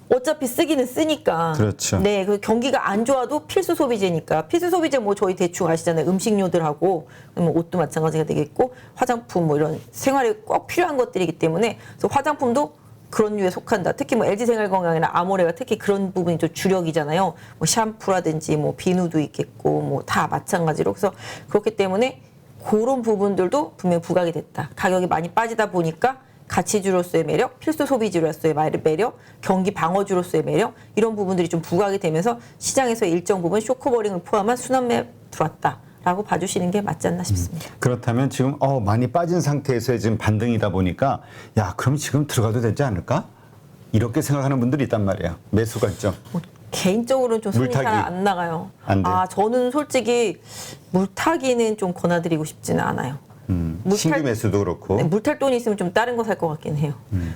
어차피 쓰기는 쓰니까. 그렇죠. 네, 그 경기가 안 좋아도 필수 소비재니까. 필수 소비재 뭐 저희 대충 아시잖아요. 음식료들하고 뭐 옷도 마찬가지가 되겠고 화장품 뭐 이런 생활에 꼭 필요한 것들이기 때문에 그래서 화장품도 그런 류에 속한다. 특히 뭐 LG생활건강이나 아모레가 특히 그런 부분이 좀 주력이잖아요. 뭐 샴푸라든지 뭐 비누도 있겠고 뭐 다 마찬가지로. 그래서 그렇기 때문에 그런 부분들도 분명히 부각이 됐다. 가격이 많이 빠지다 보니까 가치주로서의 매력, 필수 소비주로서의 매력, 경기 방어주로서의 매력 이런 부분들이 좀 부각이 되면서 시장에서 일정 부분 쇼크버링을 포함한 순환매 들어왔다. 라고 봐주시는 게 맞지 않나 싶습니다. 그렇다면 지금 많이 빠진 상태에서의 지금 반등이다 보니까 야 그럼 지금 들어가도 되지 않을까? 이렇게 생각하는 분들이 있단 말이야. 매수 관점. 뭐 개인적으로는 좀 손이 잘 물타기. 안 나가요. 안 돼. 저는 솔직히 물타기는 좀 권해드리고 싶지는 않아요. 신규 매수도 그렇고. 네, 물탈 돈이 있으면 좀 다른 거 살 것 같긴 해요.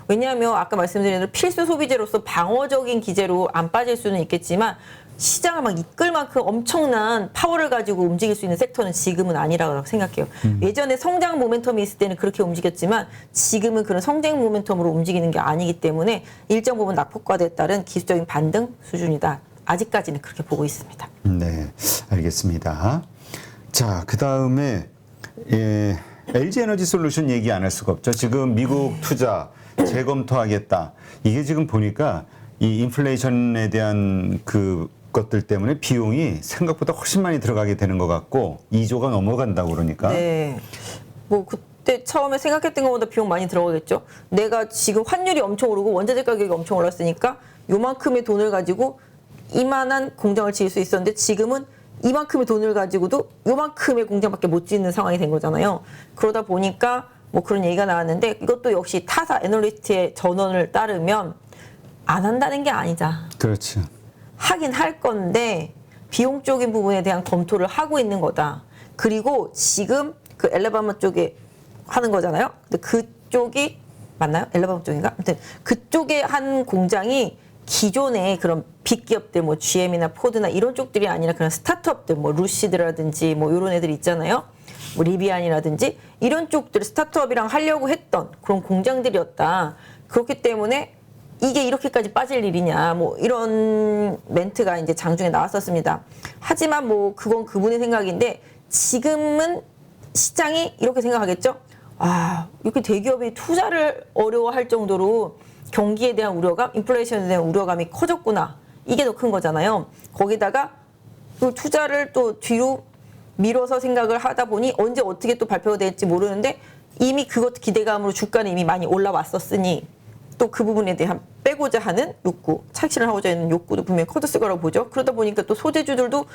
왜냐하면 아까 말씀드린 대로 필수 소비재로서 방어적인 기제로 안 빠질 수는 있겠지만 시장을 막 이끌 만큼 엄청난 파워를 가지고 움직일 수 있는 섹터는 지금은 아니라고 생각해요. 예전에 성장 모멘텀이 있을 때는 그렇게 움직였지만 지금은 그런 성장 모멘텀으로 움직이는 게 아니기 때문에 일정 부분 낙폭과대에 따른 기술적인 반등 수준이다. 아직까지는 그렇게 보고 있습니다. 네, 알겠습니다. 자, 그 다음에 LG에너지솔루션 얘기 안 할 수가 없죠. 지금 미국 투자 재검토하겠다. 이게 지금 보니까 이 인플레이션에 대한 그것들 때문에 비용이 생각보다 훨씬 많이 들어가게 되는 것 같고 2조가 넘어간다고 그러니까. 네. 뭐 그때 처음에 생각했던 것보다 비용 많이 들어가겠죠. 내가 지금 환율이 엄청 오르고 원자재 가격이 엄청 올랐으니까 요만큼의 돈을 가지고 이만한 공장을 지을 수 있었는데 지금은 이만큼의 돈을 가지고도 요만큼의 공장밖에 못 짓는 상황이 된 거잖아요. 그러다 보니까 뭐 그런 얘기가 나왔는데 이것도 역시 타사 애널리스트의 전언을 따르면 안 한다는 게 아니다. 그렇죠. 하긴 할 건데 비용적인 부분에 대한 검토를 하고 있는 거다. 그리고 지금 그 엘레바마 쪽에 하는 거잖아요. 근데 그쪽이 맞나요? 엘레바마 쪽인가? 아무튼 그쪽에 한 공장이 기존의 그런 빅 기업들 뭐 GM이나 포드나 이런 쪽들이 아니라 그런 스타트업들 뭐 루시드라든지 뭐 이런 애들 있잖아요. 뭐 리비안이라든지 이런 쪽들 스타트업이랑 하려고 했던 그런 공장들이었다. 그렇기 때문에 이게 이렇게까지 빠질 일이냐 뭐 이런 멘트가 이제 장중에 나왔었습니다. 하지만 뭐 그건 그분의 생각인데 지금은 시장이 이렇게 생각하겠죠. 이렇게 대기업이 투자를 어려워할 정도로 경기에 대한 우려감, 인플레이션에 대한 우려감이 커졌구나. 이게 더 큰 거잖아요. 거기다가 또 투자를 또 뒤로 미뤄서 생각을 하다 보니 언제 어떻게 또 발표가 될지 모르는데 이미 그것 기대감으로 주가는 이미 많이 올라왔었으니 또 그 부분에 대한 빼고자 하는 욕구, 착실을 하고자 하는 욕구도 분명히 커졌을 거라고 보죠. 그러다 보니까 또 소재주들도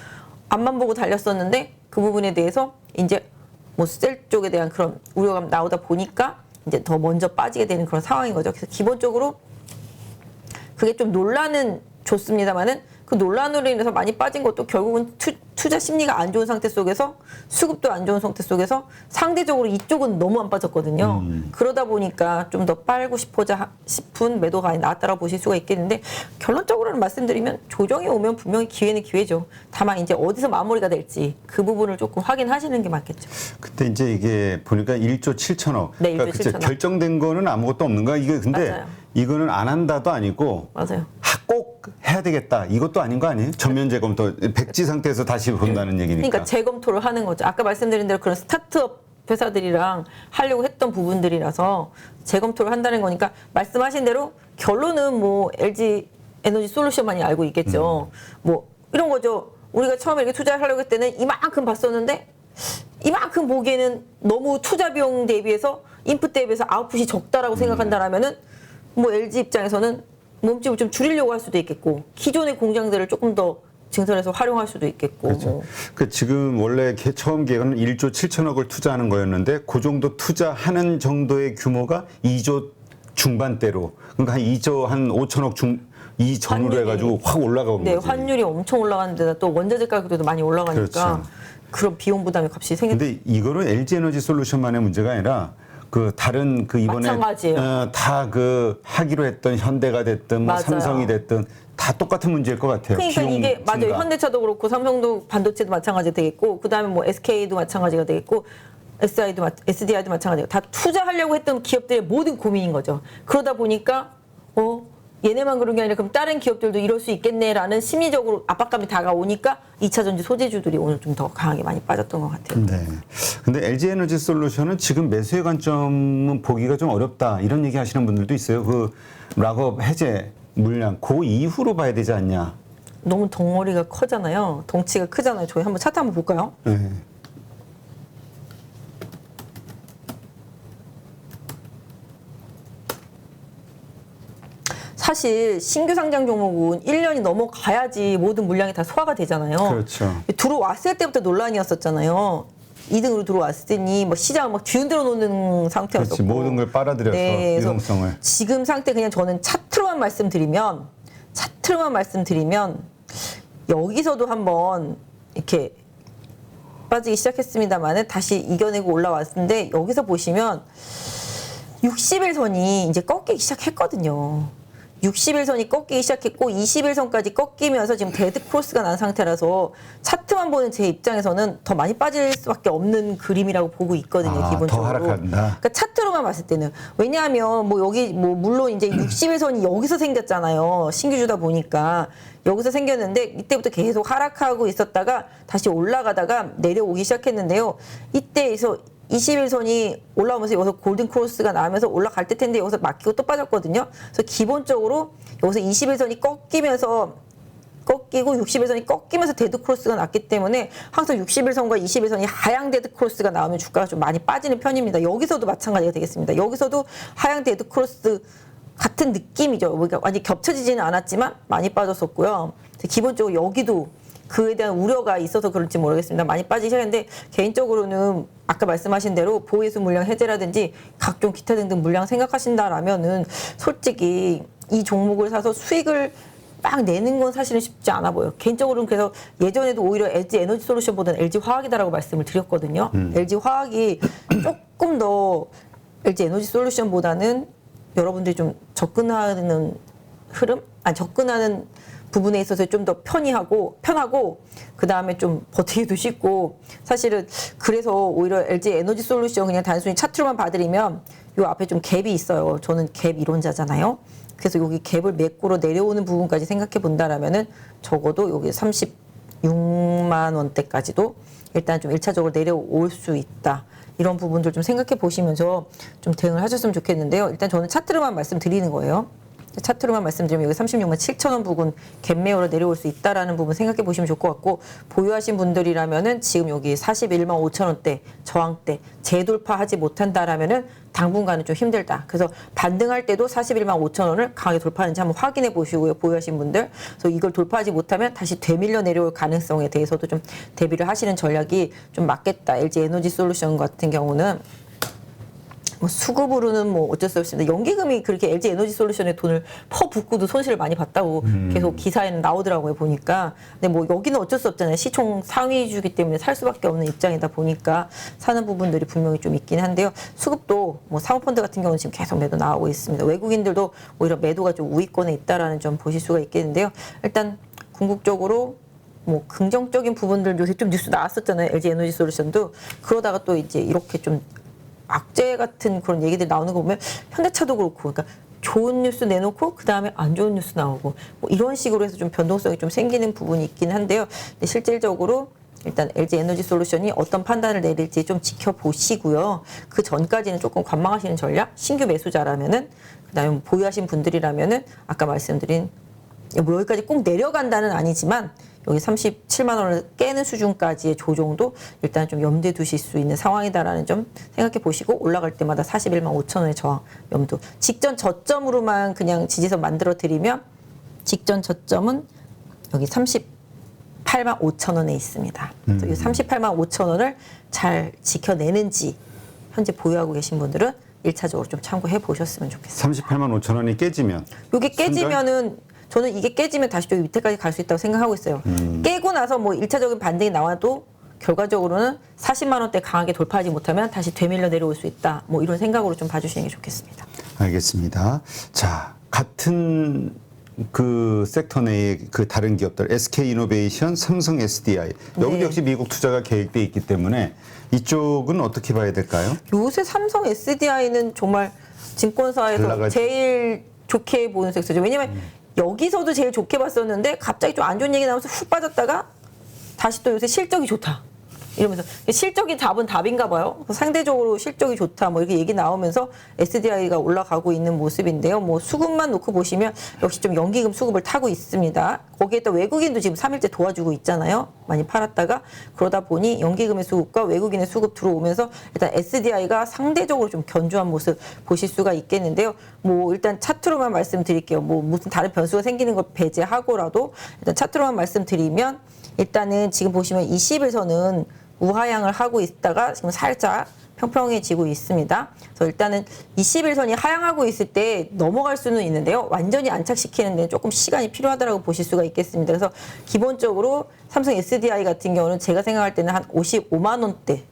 앞만 보고 달렸었는데 그 부분에 대해서 이제 뭐 셀 쪽에 대한 그런 우려감 나오다 보니까 이제 더 먼저 빠지게 되는 그런 상황인 거죠. 그래서 기본적으로 그게 좀 논란은 좋습니다만은 그 논란으로 인해서 많이 빠진 것도 결국은 투자 심리가 안 좋은 상태 속에서 수급도 안 좋은 상태 속에서 상대적으로 이쪽은 너무 안 빠졌거든요. 그러다 보니까 좀 더 빨고 싶은 매도가 많이 나왔다고 보실 수가 있겠는데 결론적으로는 말씀드리면 조정이 오면 분명히 기회는 기회죠. 다만 이제 어디서 마무리가 될지 그 부분을 조금 확인하시는 게 맞겠죠. 그때 이제 이게 보니까 1조 7천억. 네, 1조 그러니까 7천억. 결정된 거는 아무것도 없는 거야. 이게 근데 맞아요. 이거는 안 한다도 아니고 맞아요. 꼭 해야 되겠다. 이것도 아닌 거 아니에요? 전면 재검토 백지 상태에서 다시 본다는 얘기니까. 그러니까 재검토를 하는 거죠. 아까 말씀드린 대로 그런 스타트업 회사들이랑 하려고 했던 부분들이라서 재검토를 한다는 거니까 말씀하신 대로 결론은 뭐 LG 에너지 솔루션만이 알고 있겠죠. 뭐 이런 거죠. 우리가 처음에 이렇게 투자를 하려고 할 때는 이만큼 봤었는데 이만큼 보기에는 너무 투자 비용 대비해서 인풋 대비해서 아웃풋이 적다라고 생각한다라면은 뭐 LG 입장에서는 몸집을 좀 줄이려고 할 수도 있겠고 기존의 공장들을 조금 더 증설해서 활용할 수도 있겠고. 그렇죠. 뭐. 그 지금 원래 처음 계획은 1조 7천억을 투자하는 거였는데 그 정도 투자하는 정도의 규모가 2조 중반대로 그러니까 한 2조 한 5천억 이 전후로 해가지고 확 올라가고 네, 거지. 환율이 엄청 올라가는 데다 또 원자재 가격도 많이 올라가니까 그렇죠. 그런 비용 부담이 값이 생겼. 근데 이거는 LG에너지 솔루션만의 문제가 아니라 그 다른 그 이번에 마찬가지예요. 다 그 하기로 했던 현대가 됐든 뭐 맞아요. 삼성이 됐든 다 똑같은 문제일 것 같아요. 그러니까 비용 이게 맞아요. 증가. 현대차도 그렇고 삼성도 반도체도 마찬가지가 되겠고 그다음에 뭐 SK도 마찬가지가 되겠고 SDI도 마찬가지고 다 투자하려고 했던 기업들의 모든 고민인 거죠. 그러다 보니까 얘네만 그런 게 아니라 그럼 다른 기업들도 이럴 수 있겠네라는 심리적으로 압박감이 다가오니까 2차 전지 소재주들이 오늘 좀 더 강하게 많이 빠졌던 것 같아요. 네. 근데 LG 에너지 솔루션은 지금 매수의 관점은 보기가 좀 어렵다 이런 얘기 하시는 분들도 있어요. 그 락업 해제 물량 그 이후로 봐야 되지 않냐. 너무 덩어리가 커잖아요. 덩치가 크잖아요. 저희 한번 차트 한번 볼까요? 네. 사실 신규 상장 종목은 1년이 넘어가야지 모든 물량이 다 소화가 되잖아요. 그렇죠. 들어왔을 때부터 논란이었었잖아요. 2등으로 들어왔을 때니 뭐 시장을 막 뒤흔들어 놓는 상태였었고. 그렇지. 모든 걸 빨아들여서 그래서 유동성을. 지금 상태 그냥 저는 차트로만 말씀드리면 여기서도 한번 이렇게 빠지기 시작했습니다만은 다시 이겨내고 올라왔는데 여기서 보시면 60일선이 이제 꺾이기 시작했거든요. 60일선이 꺾이기 시작했고 21선까지 꺾이면서 지금 데드 크로스가 난 상태라서 차트만 보는 제 입장에서는 더 많이 빠질 수밖에 없는 그림이라고 보고 있거든요. 기본적으로. 더 하락한다. 그러니까 차트로만 봤을 때는 왜냐하면 뭐 여기 뭐 물론 이제 60일선이 여기서 생겼잖아요. 신규주다 보니까 여기서 생겼는데 이때부터 계속 하락하고 있었다가 다시 올라가다가 내려오기 시작했는데요. 이때에서 21선이 올라오면서 여기서 골든 크로스가 나면서 올라갈 때 텐데 여기서 막히고 또 빠졌거든요. 그래서 기본적으로 여기서 21선이 꺾이고 60일선이 꺾이면서 데드 크로스가 났기 때문에 항상 60일선과 21선이 하향 데드 크로스가 나오면 주가가 좀 많이 빠지는 편입니다. 여기서도 마찬가지가 되겠습니다. 여기서도 하향 데드 크로스 같은 느낌이죠. 그러니까 완전히 겹쳐지지는 않았지만 많이 빠졌었고요. 기본적으로 여기도 그에 대한 우려가 있어서 그럴지 모르겠습니다. 많이 빠지기 시작했는데 개인적으로는 아까 말씀하신 대로 보유수 물량 해제라든지 각종 기타 등등 물량 생각하신다라면은 솔직히 이 종목을 사서 수익을 막 내는 건 사실은 쉽지 않아 보여요. 개인적으로는 그래서 예전에도 오히려 LG 에너지 솔루션보다는 LG 화학이다라고 말씀을 드렸거든요. LG 화학이 조금 더 LG 에너지 솔루션보다는 여러분들이 좀 접근하는 접근하는 부분에 있어서 좀 더 편하고 그 다음에 좀 버티기도 쉽고 사실은 그래서 오히려 LG 에너지 솔루션 그냥 단순히 차트로만 봐드리면 요 앞에 좀 갭이 있어요. 저는 갭 이론자잖아요. 그래서 여기 갭을 메꾸러 내려오는 부분까지 생각해 본다라면은 적어도 여기 36만 원대까지도 일단 좀 1차적으로 내려올 수 있다. 이런 부분들 좀 생각해 보시면서 좀 대응을 하셨으면 좋겠는데요. 일단 저는 차트로만 말씀드리는 거예요. 차트로만 말씀드리면 여기 36만 7천 원 부근 갭매우로 내려올 수 있다라는 부분 생각해 보시면 좋을 것 같고 보유하신 분들이라면은 지금 여기 41만 5천 원대 저항대 재돌파하지 못한다라면은 당분간은 좀 힘들다. 그래서 반등할 때도 41만 5천 원을 강하게 돌파하는지 한번 확인해 보시고요. 보유하신 분들. 그래서 이걸 돌파하지 못하면 다시 되밀려 내려올 가능성에 대해서도 좀 대비를 하시는 전략이 좀 맞겠다. LG 에너지 솔루션 같은 경우는 뭐 수급으로는 뭐 어쩔 수 없습니다. 연기금이 그렇게 LG 에너지 솔루션에 돈을 퍼붓고도 손실을 많이 봤다고 계속 기사에는 나오더라고요, 보니까. 근데 뭐 여기는 어쩔 수 없잖아요. 시총 상위주기 때문에 살 수밖에 없는 입장이다 보니까 사는 부분들이 분명히 좀 있긴 한데요. 수급도 뭐 사모펀드 같은 경우는 지금 계속 매도 나오고 있습니다. 외국인들도 오히려 매도가 좀 우위권에 있다라는 점 보실 수가 있겠는데요. 일단 궁극적으로 뭐 긍정적인 부분들 요새 좀 뉴스 나왔었잖아요. LG 에너지 솔루션도. 그러다가 또 이제 이렇게 좀 악재 같은 그런 얘기들 나오는 거 보면 현대차도 그렇고 그러니까 좋은 뉴스 내놓고 그 다음에 안 좋은 뉴스 나오고 뭐 이런 식으로 해서 좀 변동성이 좀 생기는 부분이 있긴 한데요. 근데 실질적으로 일단 LG 에너지 솔루션이 어떤 판단을 내릴지 좀 지켜보시고요. 그 전까지는 조금 관망하시는 전략, 신규 매수자라면은 그다음에 보유하신 분들이라면은 아까 말씀드린 뭐 여기까지 꼭 내려간다는 아니지만 여기 37만 원을 깨는 수준까지의 조정도 일단 좀 염두에 두실 수 있는 상황이다라는 점 생각해 보시고 올라갈 때마다 41만 5천 원의 저항 염두. 직전 저점으로만 그냥 지지선 만들어 드리면 직전 저점은 여기 38만 5천 원에 있습니다. 그래서 이 38만 5천 원을 잘 지켜내는지 현재 보유하고 계신 분들은 1차적으로 좀 참고해 보셨으면 좋겠습니다. 38만 5천 원이 깨지면 여기 깨지면은 저는 이게 깨지면 다시 좀 밑에까지 갈 수 있다고 생각하고 있어요. 깨고 나서 뭐 1차적인 반등이 나와도 결과적으로는 40만 원대 강하게 돌파하지 못하면 다시 되밀려 내려올 수 있다. 뭐 이런 생각으로 좀 봐주시는 게 좋겠습니다. 알겠습니다. 자, 같은 그 섹터 내의 그 다른 기업들 SK이노베이션, 삼성 SDI 여기도 네. 역시 미국 투자가 계획돼 있기 때문에 이쪽은 어떻게 봐야 될까요? 요새 삼성 SDI는 정말 증권사에서 올라가지. 제일 좋게 보는 섹터죠. 왜냐면 여기서도 제일 좋게 봤었는데 갑자기 좀 안 좋은 얘기 나오면서 훅 빠졌다가 다시 또 요새 실적이 좋다. 이러면서 실적이 답인가 봐요. 상대적으로 실적이 좋다 뭐 이렇게 얘기 나오면서 SDI가 올라가고 있는 모습인데요. 뭐 수급만 놓고 보시면 역시 좀 연기금 수급을 타고 있습니다. 거기에 또 외국인도 지금 3일째 도와주고 있잖아요. 많이 팔았다가 그러다 보니 연기금의 수급과 외국인의 수급 들어오면서 일단 SDI가 상대적으로 좀 견조한 모습 보실 수가 있겠는데요. 뭐 일단 차트로만 말씀드릴게요. 뭐 무슨 다른 변수가 생기는 걸 배제하고라도 일단 차트로만 말씀드리면 일단은 지금 보시면 20일선은 우하향을 하고 있다가 지금 살짝 평평해지고 있습니다. 그래서 일단은 21선이 하향하고 있을 때 넘어갈 수는 있는데요. 완전히 안착시키는 데는 조금 시간이 필요하다고 보실 수가 있겠습니다. 그래서 기본적으로 삼성 SDI 같은 경우는 제가 생각할 때는 한 55만 원대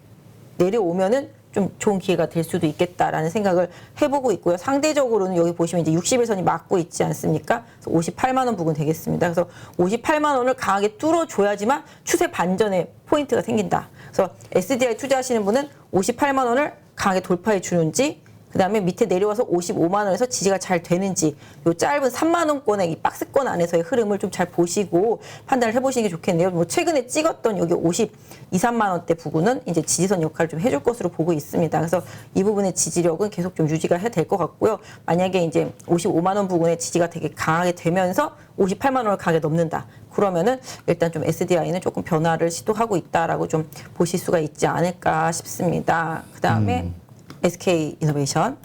내려오면은 좀 좋은 기회가 될 수도 있겠다라는 생각을 해보고 있고요. 상대적으로는 여기 보시면 이제 60일선이 막고 있지 않습니까? 그래서 58만 원 부근 되겠습니다. 그래서 58만 원을 강하게 뚫어줘야지만 추세 반전의 포인트가 생긴다. 그래서 SDI 투자하시는 분은 58만 원을 강하게 돌파해 주는지 그다음에 밑에 내려와서 55만 원에서 지지가 잘 되는지 요 짧은 3만 원권의 이 박스권 안에서의 흐름을 좀 잘 보시고 판단을 해보시는 게 좋겠네요. 뭐 최근에 찍었던 여기 53만 원대 부근은 이제 지지선 역할을 좀 해줄 것으로 보고 있습니다. 그래서 이 부분의 지지력은 계속 좀 유지가 해야 될 것 같고요. 만약에 이제 55만 원 부근의 지지가 되게 강하게 되면서 58만 원을 강하게 넘는다. 그러면은 일단 좀 SDI는 조금 변화를 시도하고 있다라고 좀 보실 수가 있지 않을까 싶습니다. 그다음에 SK이노베이션.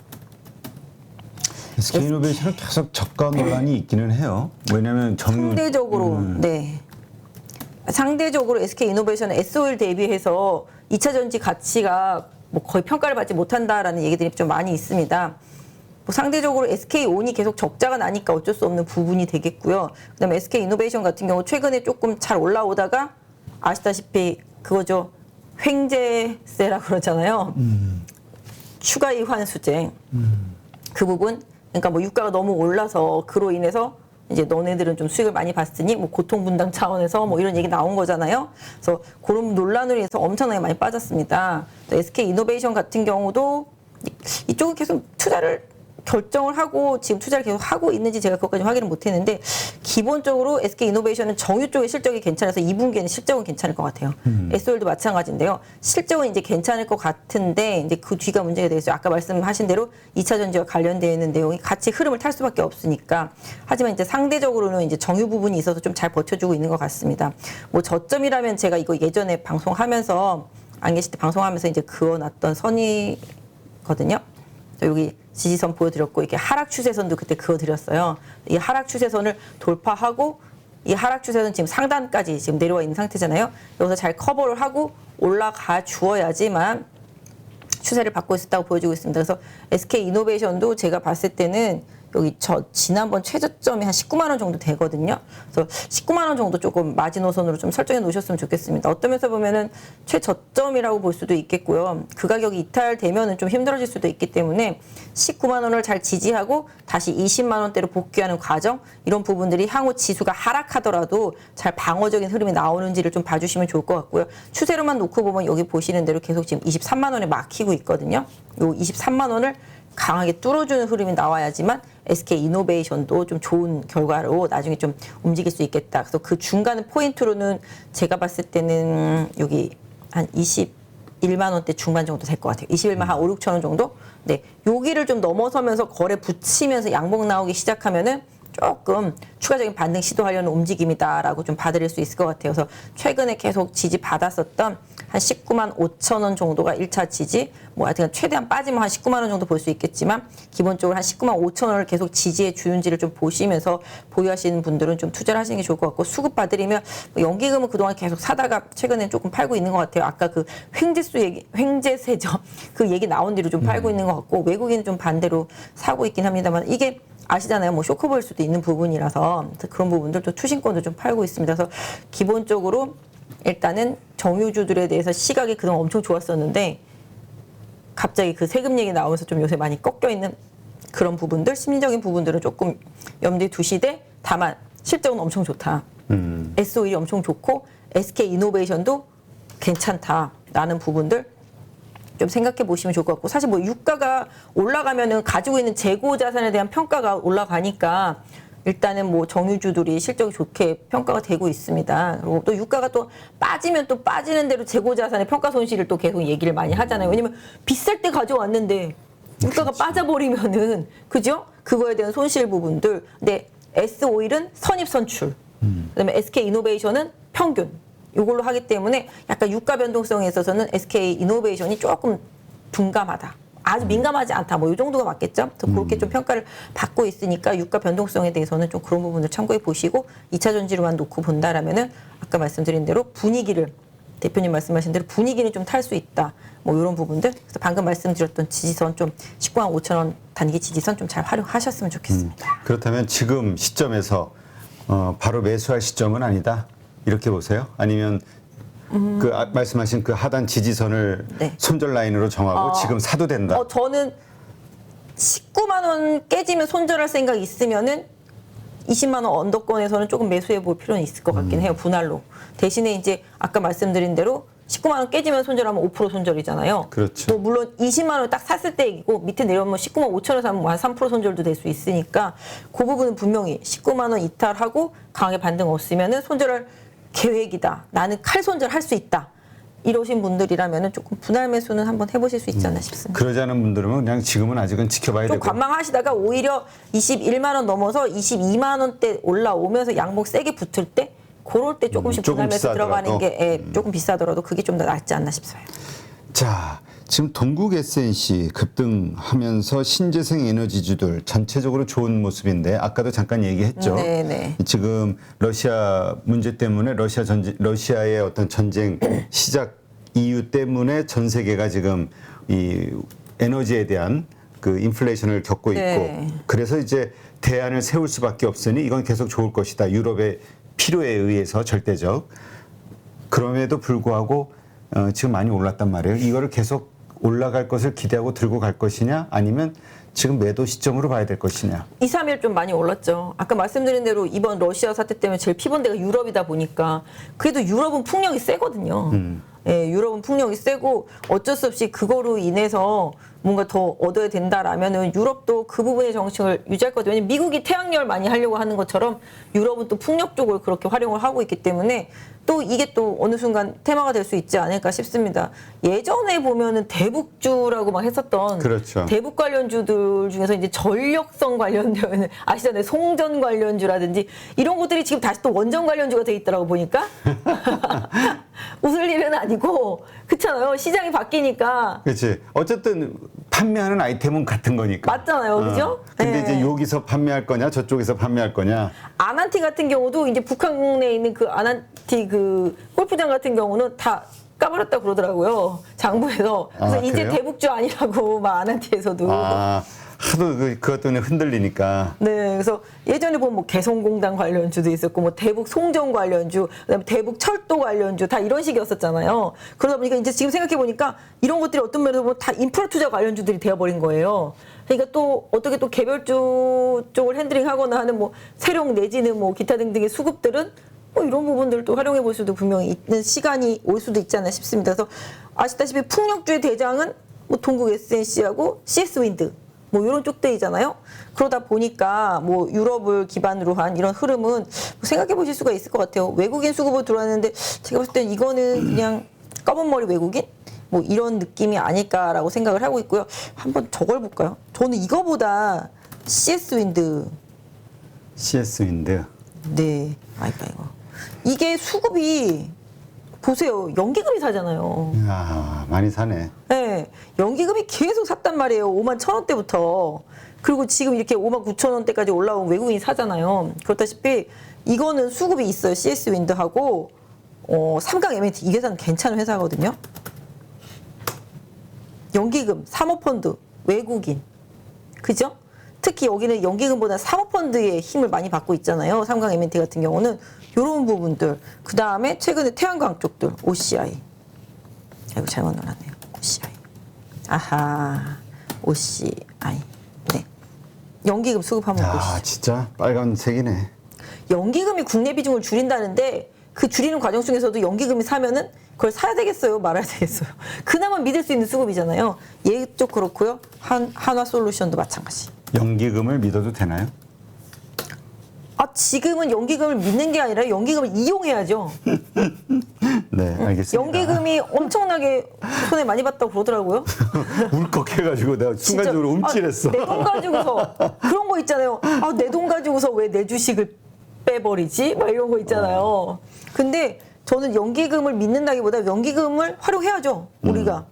SK이노베이션은 계속 저가 논란이 있기는 해요. 왜냐하면 상대적으로 네. 상대적으로 SK이노베이션은 S-오일 대비해서 2차 전지 가치가 뭐 거의 평가를 받지 못한다라는 얘기들이 좀 많이 있습니다. 뭐 상대적으로 SK온이 계속 적자가 나니까 어쩔 수 없는 부분이 되겠고요. 그다음에 SK이노베이션 같은 경우 최근에 조금 잘 올라오다가 아시다시피 그거죠. 횡재세라 그러잖아요. 추가 이환수제. 그 부분 그러니까 뭐 유가가 너무 올라서 그로 인해서 이제 너네들은 좀 수익을 많이 봤으니 뭐 고통 분담 차원에서 뭐 이런 얘기 나온 거잖아요. 그래서 그런 논란으로 인해서 엄청나게 많이 빠졌습니다. SK이노베이션 같은 경우도 이쪽은 계속 투자를 결정을 하고 지금 투자를 계속 하고 있는지 제가 그것까지 확인을 못했는데 기본적으로 SK이노베이션은 정유 쪽의 실적이 괜찮아서 2분기에는 실적은 괜찮을 것 같아요. S-오일도 마찬가지인데요. 실적은 이제 괜찮을 것 같은데 이제 그 뒤가 문제가 되겠죠. 아까 말씀하신 대로 2차 전지와 관련되어 있는 내용이 같이 흐름을 탈 수밖에 없으니까. 하지만 이제 상대적으로는 이제 정유 부분이 있어서 좀 잘 버텨주고 있는 것 같습니다. 뭐 저점이라면 제가 이거 예전에 방송하면서 안 계실 때 방송하면서 이제 그어놨던 선이거든요. 여기 지지선 보여드렸고 이게 하락 추세선도 그때 그어드렸어요. 이 하락 추세선을 돌파하고 이 하락 추세선 지금 상단까지 지금 내려와 있는 상태잖아요. 여기서 잘 커버를 하고 올라가 주어야지만 추세를 받고 있었다고 보여주고 있습니다. 그래서 SK이노베이션도 제가 봤을 때는 여기 지난번 최저점이 한 19만 원 정도 되거든요. 그래서 19만 원 정도 조금 마지노선으로 좀 설정해 놓으셨으면 좋겠습니다. 어떤 면에서 보면은 최저점이라고 볼 수도 있겠고요. 그 가격이 이탈되면은 좀 힘들어질 수도 있기 때문에 19만 원을 잘 지지하고 다시 20만 원대로 복귀하는 과정 이런 부분들이 향후 지수가 하락하더라도 잘 방어적인 흐름이 나오는지를 좀 봐주시면 좋을 것 같고요. 추세로만 놓고 보면 여기 보시는 대로 계속 지금 23만 원에 막히고 있거든요. 요 23만 원을 강하게 뚫어주는 흐름이 나와야지만 SK이노베이션도 좀 좋은 결과로 나중에 좀 움직일 수 있겠다. 그래서 그 중간 포인트로는 제가 봤을 때는 여기 한 21만 원대 중반 정도 될 것 같아요. 21만 한 5, 6천 원 정도? 네. 여기를 좀 넘어서면서 거래 붙이면서 양봉 나오기 시작하면은 조금 추가적인 반등 시도하려는 움직임이다라고 좀 봐드릴 수 있을 것 같아요. 그래서 최근에 계속 지지 받았었던 한 19만 5천 원 정도가 1차 지지, 뭐 하여튼 최대한 빠지면 한 19만 원 정도 볼 수 있겠지만 기본적으로 한 19만 5천 원을 계속 지지해 주는지를 좀 보시면서 보유하시는 분들은 좀 투자를 하시는 게 좋을 것 같고 수급 받으려면 뭐 연기금은 그동안 계속 사다가 최근에 조금 팔고 있는 것 같아요. 아까 그 횡재세죠. 그 얘기 나온 뒤로 좀 팔고 있는 것 같고 외국인은 좀 반대로 사고 있긴 합니다만 이게 아시잖아요. 뭐 쇼크 볼 수도 있는 부분이라서 그런 부분들도 투신권도 좀 팔고 있습니다. 그래서 기본적으로 일단은 정유주들에 대해서 시각이 그동안 엄청 좋았었는데 갑자기 그 세금 얘기 나오면서 좀 요새 많이 꺾여 있는 그런 부분들, 심리적인 부분들은 조금 염두에 두시되 다만 실적은 엄청 좋다. S-오일이 엄청 좋고 SK 이노베이션도 괜찮다라는 부분들 좀 생각해 보시면 좋을 것 같고, 사실 뭐 유가가 올라가면은 가지고 있는 재고 자산에 대한 평가가 올라가니까 일단은 뭐 정유주들이 실적이 좋게 평가가 되고 있습니다. 그리고 또 유가가 또 빠지면 또 빠지는 대로 재고 자산의 평가 손실을 또 계속 얘기를 많이 하잖아요. 왜냐면 비쌀 때 가져왔는데 유가가 빠져버리면은, 그죠? 그거에 대한 손실 부분들. 근데 S-오일은 선입선출, 그다음에 SK 이노베이션은 평균, 이걸로 하기 때문에 약간 유가 변동성에 있어서는 SK 이노베이션이 조금 둔감하다, 아주 민감하지 않다, 뭐 이 정도가 맞겠죠. 그래서 그렇게 좀 평가를 받고 있으니까 유가 변동성에 대해서는 좀 그런 부분을 참고해 보시고, 2차 전지로만 놓고 본다라면은 아까 말씀드린 대로 분위기를, 대표님 말씀하신 대로 분위기는 좀 탈 수 있다, 뭐 이런 부분들. 그래서 방금 말씀드렸던 지지선 좀 19만 5천 원 단기 지지선 좀 잘 활용하셨으면 좋겠습니다. 그렇다면 지금 시점에서 바로 매수할 시점은 아니다, 이렇게 보세요? 아니면 말씀하신 그 하단 지지선을 네. 손절 라인으로 정하고 지금 사도 된다? 저는 19만 원 깨지면 손절할 생각이 있으면은 20만 원 언더권에서는 조금 매수해 볼 필요는 있을 것 같긴 해요. 분할로. 대신에 이제 아까 말씀드린 대로 19만 원 깨지면 손절하면 5% 손절이잖아요. 그렇죠. 뭐 물론 20만 원 딱 샀을 때 얘기고, 밑에 내려오면 19만 5천 원 사면 한 3% 손절도 될 수 있으니까 그 부분은 분명히 19만 원 이탈하고 강하게 반등 없으면은 손절할 계획이다, 나는 칼 손절할 수 있다, 이러신 분들이라면은 조금 분할 매수는 한번 해보실 수 있지 않나 싶습니다. 그러지 않은 분들은 그냥 지금은 아직은 지켜봐야 좀 되고. 관망하시다가 오히려 21만 원 넘어서 22만 원대 올라오면서 양봉 세게 붙을 때, 그럴 때 조금씩 조금 분할 매수 비싸더라도. 들어가는 게 조금 비싸더라도 그게 좀 더 낫지 않나 싶어요. 자, 지금 동국 SNC 급등하면서 신재생 에너지주들 전체적으로 좋은 모습인데, 아까도 잠깐 얘기했죠. 네네. 지금 러시아 문제 때문에 러시아의 어떤 전쟁 시작 이유 때문에 전 세계가 지금 이 에너지에 대한 그 인플레이션을 겪고 있고, 네. 그래서 이제 대안을 세울 수밖에 없으니 이건 계속 좋을 것이다, 유럽의 필요에 의해서 절대적. 그럼에도 불구하고 지금 많이 올랐단 말이에요. 이거를 계속 올라갈 것을 기대하고 들고 갈 것이냐, 아니면 지금 매도 시점으로 봐야 될 것이냐. 2, 3일 좀 많이 올랐죠. 아까 말씀드린 대로 이번 러시아 사태 때문에 제일 피본대가 유럽이다 보니까, 그래도 유럽은 풍력이 세거든요. 예, 유럽은 풍력이 세고 어쩔 수 없이 그거로 인해서 뭔가 더 얻어야 된다라면은 유럽도 그 부분의 정책을 유지할 거거든요. 왜냐면 미국이 태양열 많이 하려고 하는 것처럼 유럽은 또 풍력 쪽을 그렇게 활용을 하고 있기 때문에 또 이게 또 어느 순간 테마가 될 수 있지 않을까 싶습니다. 예전에 보면은 대북주라고 막 했었던, 그렇죠. 대북 관련주들 중에서 이제 전력성 관련되는, 아시잖아요. 송전 관련주라든지 이런 것들이 지금 다시 또 원전 관련주가 돼 있더라고 보니까. 웃을 일은 아니고, 그렇잖아요. 시장이 바뀌니까. 그렇지. 어쨌든 판매하는 아이템은 같은 거니까. 맞잖아요. 그죠? 근데 네. 이제 여기서 판매할 거냐, 저쪽에서 판매할 거냐. 아난티 같은 경우도 이제 북한 내에 있는 그 아난티 그 골프장 같은 경우는 다 까버렸다 그러더라고요. 장부에서. 그래서 이제 그래요? 대북주 아니라고 막 아난티에서도. 하도 그것 때문에 흔들리니까. 네, 그래서 예전에 보면 뭐 개성공단 관련주도 있었고, 뭐 대북 송전 관련주, 그다음에 대북 철도 관련주, 다 이런 식이었었잖아요. 그러다 보니까 이제 지금 생각해 보니까 이런 것들이 어떤 면에서 보면 다 인프라 투자 관련주들이 되어버린 거예요. 그러니까 또 어떻게 또 개별주 쪽을 핸들링하거나 하는 뭐 세력 내지는 뭐 기타 등등의 수급들은 뭐 이런 부분들을 또 활용해 볼 수도 분명히 있는 시간이 올 수도 있지 않나 싶습니다. 그래서 아시다시피 풍력주의 대장은 뭐 동국 SNC하고 CS 윈드, 뭐 이런 쪽들이잖아요. 그러다 보니까 뭐 유럽을 기반으로 한 이런 흐름은 뭐 생각해 보실 수가 있을 것 같아요. 외국인 수급으로 들어왔는데 제가 봤을 땐 이거는 그냥 검은 머리 외국인? 뭐 이런 느낌이 아닐까라고 생각을 하고 있고요. 한번 저걸 볼까요? 저는 이거보다 CS 윈드. CS 윈드. 네. 아이고. 이게 수급이, 보세요. 연기금이 사잖아요. 아, 많이 사네. 네, 연기금이 계속 샀단 말이에요. 5만 1,000원대부터. 그리고 지금 이렇게 5만 9천 원대까지 올라온 외국인이 사잖아요. 그렇다시피 이거는 수급이 있어요. CS 윈드하고 삼강 M&T, 이 회사는 괜찮은 회사거든요. 연기금, 사모펀드, 외국인, 그죠? 특히 여기는 연기금보다 사모펀드의 힘을 많이 받고 있잖아요. 삼강 M&T 같은 경우는 이런 부분들. 그 다음에 최근에 태양광 쪽들, OCI. 아이고 잘못 눌렀네요. OCI. 아하, OCI. 네. 연기금 수급 한번 보시죠. 진짜 빨간색이네. 연기금이 국내 비중을 줄인다는데 그 줄이는 과정 중에서도 연기금이 사면은 그걸 사야 되겠어요? 말아야 되겠어요? 그나마 믿을 수 있는 수급이잖아요. 얘쪽 그렇고요. 한화솔루션도 마찬가지. 연기금을 믿어도 되나요? 지금은 연기금을 믿는 게 아니라 연기금을 이용해야죠. 네, 알겠습니다. 연기금이 엄청나게 손해 많이 봤다고 그러더라고요. 울컥해가지고 내가 순간적으로 움찔했어. 내 돈 가지고서 그런 거 있잖아요. 내 돈 가지고서 왜 내 주식을 빼버리지? 막 이런 거 있잖아요. 근데 저는 연기금을 믿는다기보다 연기금을 활용해야죠. 우리가.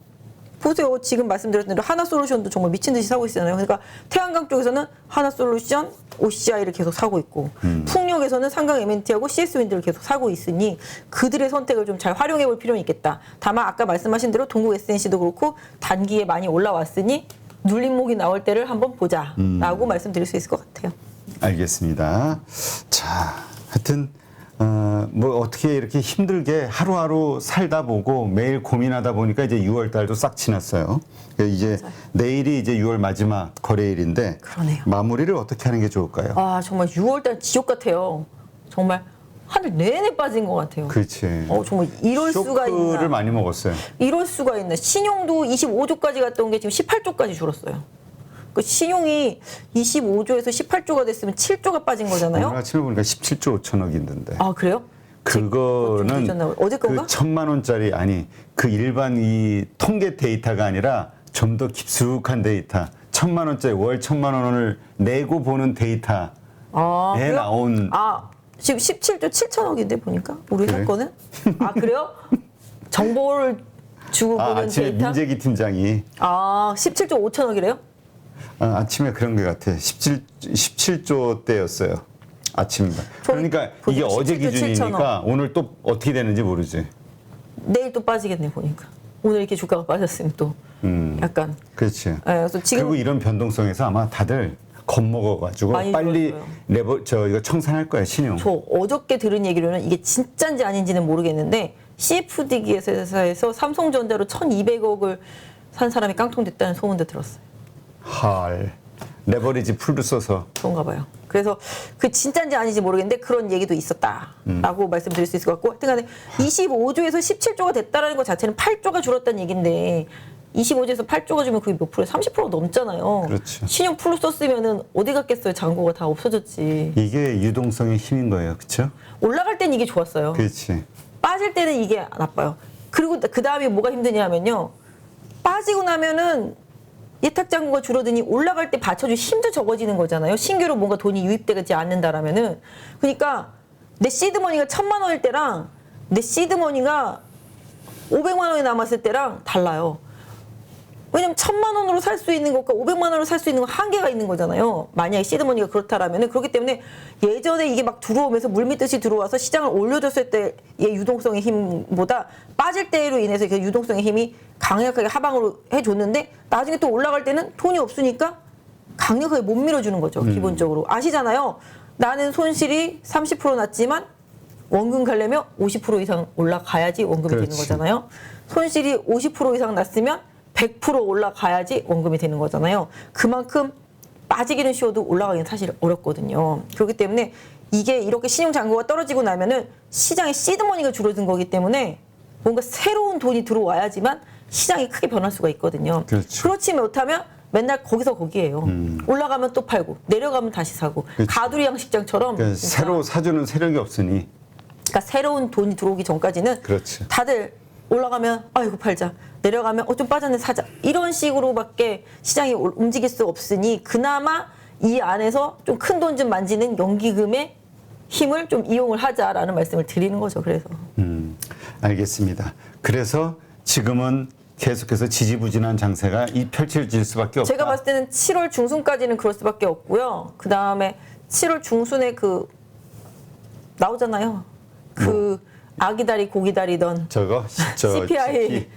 보세요. 지금 말씀드렸던 대로 하나솔루션도 정말 미친 듯이 사고 있잖아요. 그러니까 태양광 쪽에서는 하나솔루션, OCI를 계속 사고 있고 풍력에서는 삼강 M&T하고 CS윈드를 계속 사고 있으니 그들의 선택을 좀 잘 활용해 볼 필요는 있겠다. 다만 아까 말씀하신 대로 동국 SNC도 그렇고 단기에 많이 올라왔으니 눌림목이 나올 때를 한번 보자라고 말씀드릴 수 있을 것 같아요. 알겠습니다. 자, 하여튼 뭐 어떻게 이렇게 힘들게 하루하루 살다 보고 매일 고민하다 보니까 이제 6월 달도 싹 지났어요. 이제 맞아요. 내일이 이제 6월 마지막 거래일인데 그러네요. 마무리를 어떻게 하는 게 좋을까요? 정말 6월달 지옥 같아요. 정말 하늘 내내 빠진 것 같아요. 그렇지. 정말 이럴 수가 있나. 쇼크를 많이 먹었어요. 이럴 수가 있나. 신용도 25조까지 갔던 게 지금 18조까지 줄었어요. 그 신용이 25조에서 18조가 됐으면 7조가 빠진 거잖아요. 오늘 아침에 보니까 17조 5천억 있는데. 그래요? 그거는 어제 건가? 그 1,000만 원짜리 아니 그 일반 이 통계 데이터가 아니라 좀 더 깊숙한 데이터. 1,000만 원짜리 월 1,000만 원을 내고 보는 데이터에 그래요? 나온. 지금 17조 7천억인데 보니까 우리 그래? 사건은. 그래요? 정보를 주고 보는 아침에 데이터. 민재기 팀장이 17조 5천억이래요? 아침에 그런 것 같아. 17조 대였어요. 아침인가. 그러니까 이게 보니까 어제 17조 기준이니까 오늘 또 어떻게 되는지 모르지. 내일 또 빠지겠네 보니까. 오늘 이렇게 주가가 빠졌으면 또 약간. 그렇지. 그래서 지금 그리고 이런 변동성에서 아마 다들 겁먹어가지고 많이 빨리 줄었어요. 이거 청산할 거야 신용. 저 어저께 들은 얘기로는 이게 진짜인지 아닌지는 모르겠는데 CFD 기에서 삼성전자로 1,200억을 산 사람이 깡통됐다는 소문도 들었어요. 헐. 레버리지 풀을 써서. 그런가 봐요. 그래서 그 진짜인지 아닌지 모르겠는데 그런 얘기도 있었다라고 말씀드릴 수 있을 것 같고 하여튼간에 25조에서 17조가 됐다라는 것 자체는 8조가 줄었다는 얘기인데 25조에서 8조가 주면 그게 몇 프로예요? 30% 넘잖아요. 그렇죠. 신용 풀로 썼으면은 어디 갔겠어요? 잔고가 다 없어졌지. 이게 유동성의 힘인 거예요. 그렇죠? 올라갈 땐 이게 좋았어요. 그렇지. 빠질 때는 이게 나빠요. 그리고 그 다음에 뭐가 힘드냐면요. 빠지고 나면은 예탁 잔고가 줄어드니 올라갈 때 받쳐줄 힘도 적어지는 거잖아요. 신규로 뭔가 돈이 유입되지 않는다라면은. 그러니까 내 시드머니가 1,000만 원일 때랑 내 시드머니가 500만 원이 남았을 때랑 달라요. 왜냐면 1,000만 원으로 살 수 있는 것과 500만 원으로 살 수 있는 건 한계가 있는 거잖아요. 만약에 시드머니가 그렇다라면은. 그렇기 때문에 예전에 이게 막 들어오면서 물밀듯이 들어와서 시장을 올려줬을 때의 유동성의 힘보다 빠질 때로 인해서 그 유동성의 힘이 강력하게 하방으로 해줬는데 나중에 또 올라갈 때는 돈이 없으니까 강력하게 못 밀어주는 거죠. 기본적으로. 아시잖아요. 나는 손실이 30% 났지만 원금 가려면 50% 이상 올라가야지 원금이 되는 그렇지. 거잖아요. 손실이 50% 이상 났으면 100% 올라가야지 원금이 되는 거잖아요. 그만큼 빠지기는 쉬워도 올라가기는 사실 어렵거든요. 그렇기 때문에 이게 이렇게 신용 잔고가 떨어지고 나면은 시장에 시드머니가 줄어든 거기 때문에 뭔가 새로운 돈이 들어와야지만 시장이 크게 변할 수가 있거든요. 그렇죠. 그렇지 못하면 맨날 거기서 거기에요. 올라가면 또 팔고 내려가면 다시 사고 그렇죠. 가두리 양식장처럼 그러니까 진짜. 새로 사주는 세력이 없으니. 그러니까 새로운 돈이 들어오기 전까지는 그렇지. 다들 올라가면 이거 팔자, 내려가면 좀 빠졌네 사자 이런 식으로밖에 시장이 움직일 수 없으니 그나마 이 안에서 좀 큰 돈 좀 만지는 연기금의 힘을 좀 이용을 하자라는 말씀을 드리는 거죠. 그래서 알겠습니다. 그래서 지금은 계속해서 지지부진한 장세가 펼쳐질 수밖에 없다. 제가 봤을 때는 7월 중순까지는 그럴 수밖에 없고요. 그 다음에 7월 중순에 나오잖아요. 아기다리 고기다리던 저거 CPI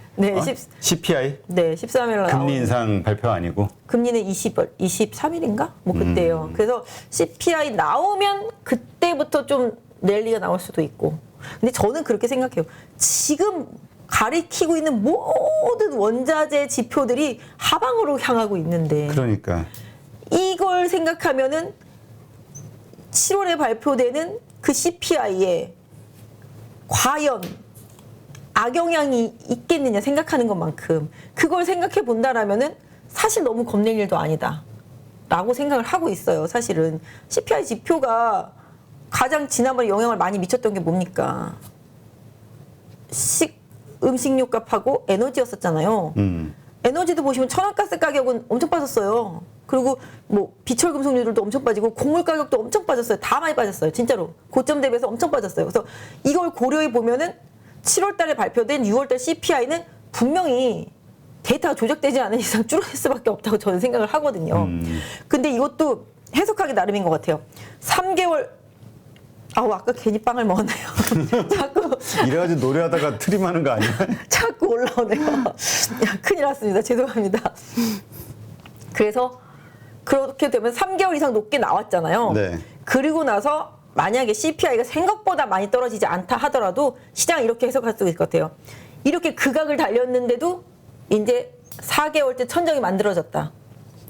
네, 13일 날 금리 인상 발표 아니고 금리는 23일인가? 뭐 그때요. 그래서 CPI 나오면 그때부터 좀 랠리가 나올 수도 있고. 근데 저는 그렇게 생각해요. 지금 가리키고 있는 모든 원자재 지표들이 하방으로 향하고 있는데 그러니까 이걸 생각하면은 7월에 발표되는 그 CPI에 과연 악영향이 있겠느냐 생각하는 것만큼 그걸 생각해 본다라면은 사실 너무 겁낼 일도 아니다 라고 생각을 하고 있어요. 사실은 CPI 지표가 가장 지난번에 영향을 많이 미쳤던 게 뭡니까? 음식료 값하고 에너지였었잖아요. 에너지도 보시면 천연가스 가격은 엄청 빠졌어요. 그리고 뭐 비철금속류들도 엄청 빠지고 곡물 가격도 엄청 빠졌어요. 다 많이 빠졌어요. 진짜로. 고점 대비해서 엄청 빠졌어요. 그래서 이걸 고려해 보면은 7월 달에 발표된 6월 달 CPI는 분명히 데이터가 조작되지 않은 이상 줄어들 수밖에 없다고 저는 생각을 하거든요. 근데 이것도 해석하기 나름인 것 같아요. 3개월 아까 괜히 빵을 먹었네요. 자꾸 이래가지고 노래하다가 트림하는 거 아니야? 자꾸 올라오네요. 야, 큰일 났습니다. 죄송합니다. 그래서 그렇게 되면 3개월 이상 높게 나왔잖아요. 네. 그리고 나서 만약에 CPI가 생각보다 많이 떨어지지 않다 하더라도 시장이 이렇게 해석할 수 있을 것 같아요. 이렇게 극악을 달렸는데도 이제 4개월 때 천정이 만들어졌다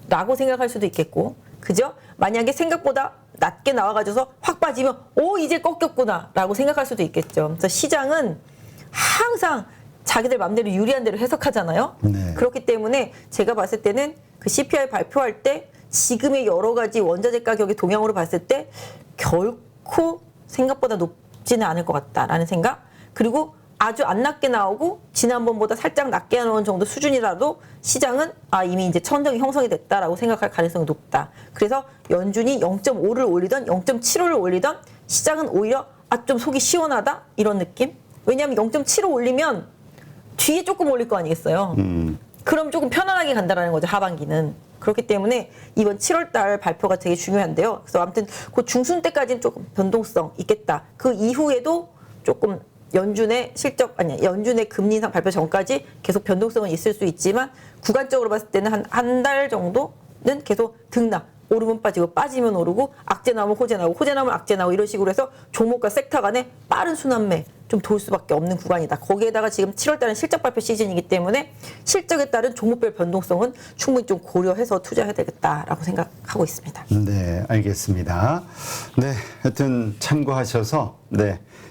라고 생각할 수도 있겠고, 그죠? 만약에 생각보다 낮게 나와가지고서 확 빠지면 이제 꺾였구나 라고 생각할 수도 있겠죠. 그래서 시장은 항상 자기들 맘대로 유리한 대로 해석하잖아요. 네. 그렇기 때문에 제가 봤을 때는 그 CPI 발표할 때 지금의 여러 가지 원자재 가격의 동향으로 봤을 때 결코 생각보다 높지는 않을 것 같다라는 생각. 그리고 아주 안 낮게 나오고 지난번보다 살짝 낮게 나오는 정도 수준이라도 시장은 이미 이제 천정이 형성이 됐다라고 생각할 가능성이 높다. 그래서 연준이 0.5를 올리던 0.75를 올리던 시장은 오히려 좀 속이 시원하다 이런 느낌. 왜냐하면 0.75 올리면 뒤에 조금 올릴 거 아니겠어요. 그럼 조금 편안하게 간다라는 거죠, 하반기는. 그렇기 때문에 이번 7월 달 발표가 되게 중요한데요. 그래서 아무튼 그 중순 때까지는 조금 변동성 있겠다. 그 이후에도 조금 연준의 연준의 금리 인상 발표 전까지 계속 변동성은 있을 수 있지만 구간적으로 봤을 때는 한 달 정도는 계속 등락. 오르면 빠지고 빠지면 오르고 악재 나오면 호재 나오고 호재 나오면 악재 나오고 이런 식으로 해서 종목과 섹터 간에 빠른 순환매 좀 돌 수밖에 없는 구간이다. 거기에다가 지금 7월 달은 실적 발표 시즌이기 때문에 실적에 따른 종목별 변동성은 충분히 좀 고려해서 투자해야 되겠다라고 생각하고 있습니다. 네, 알겠습니다. 네, 하여튼 참고하셔서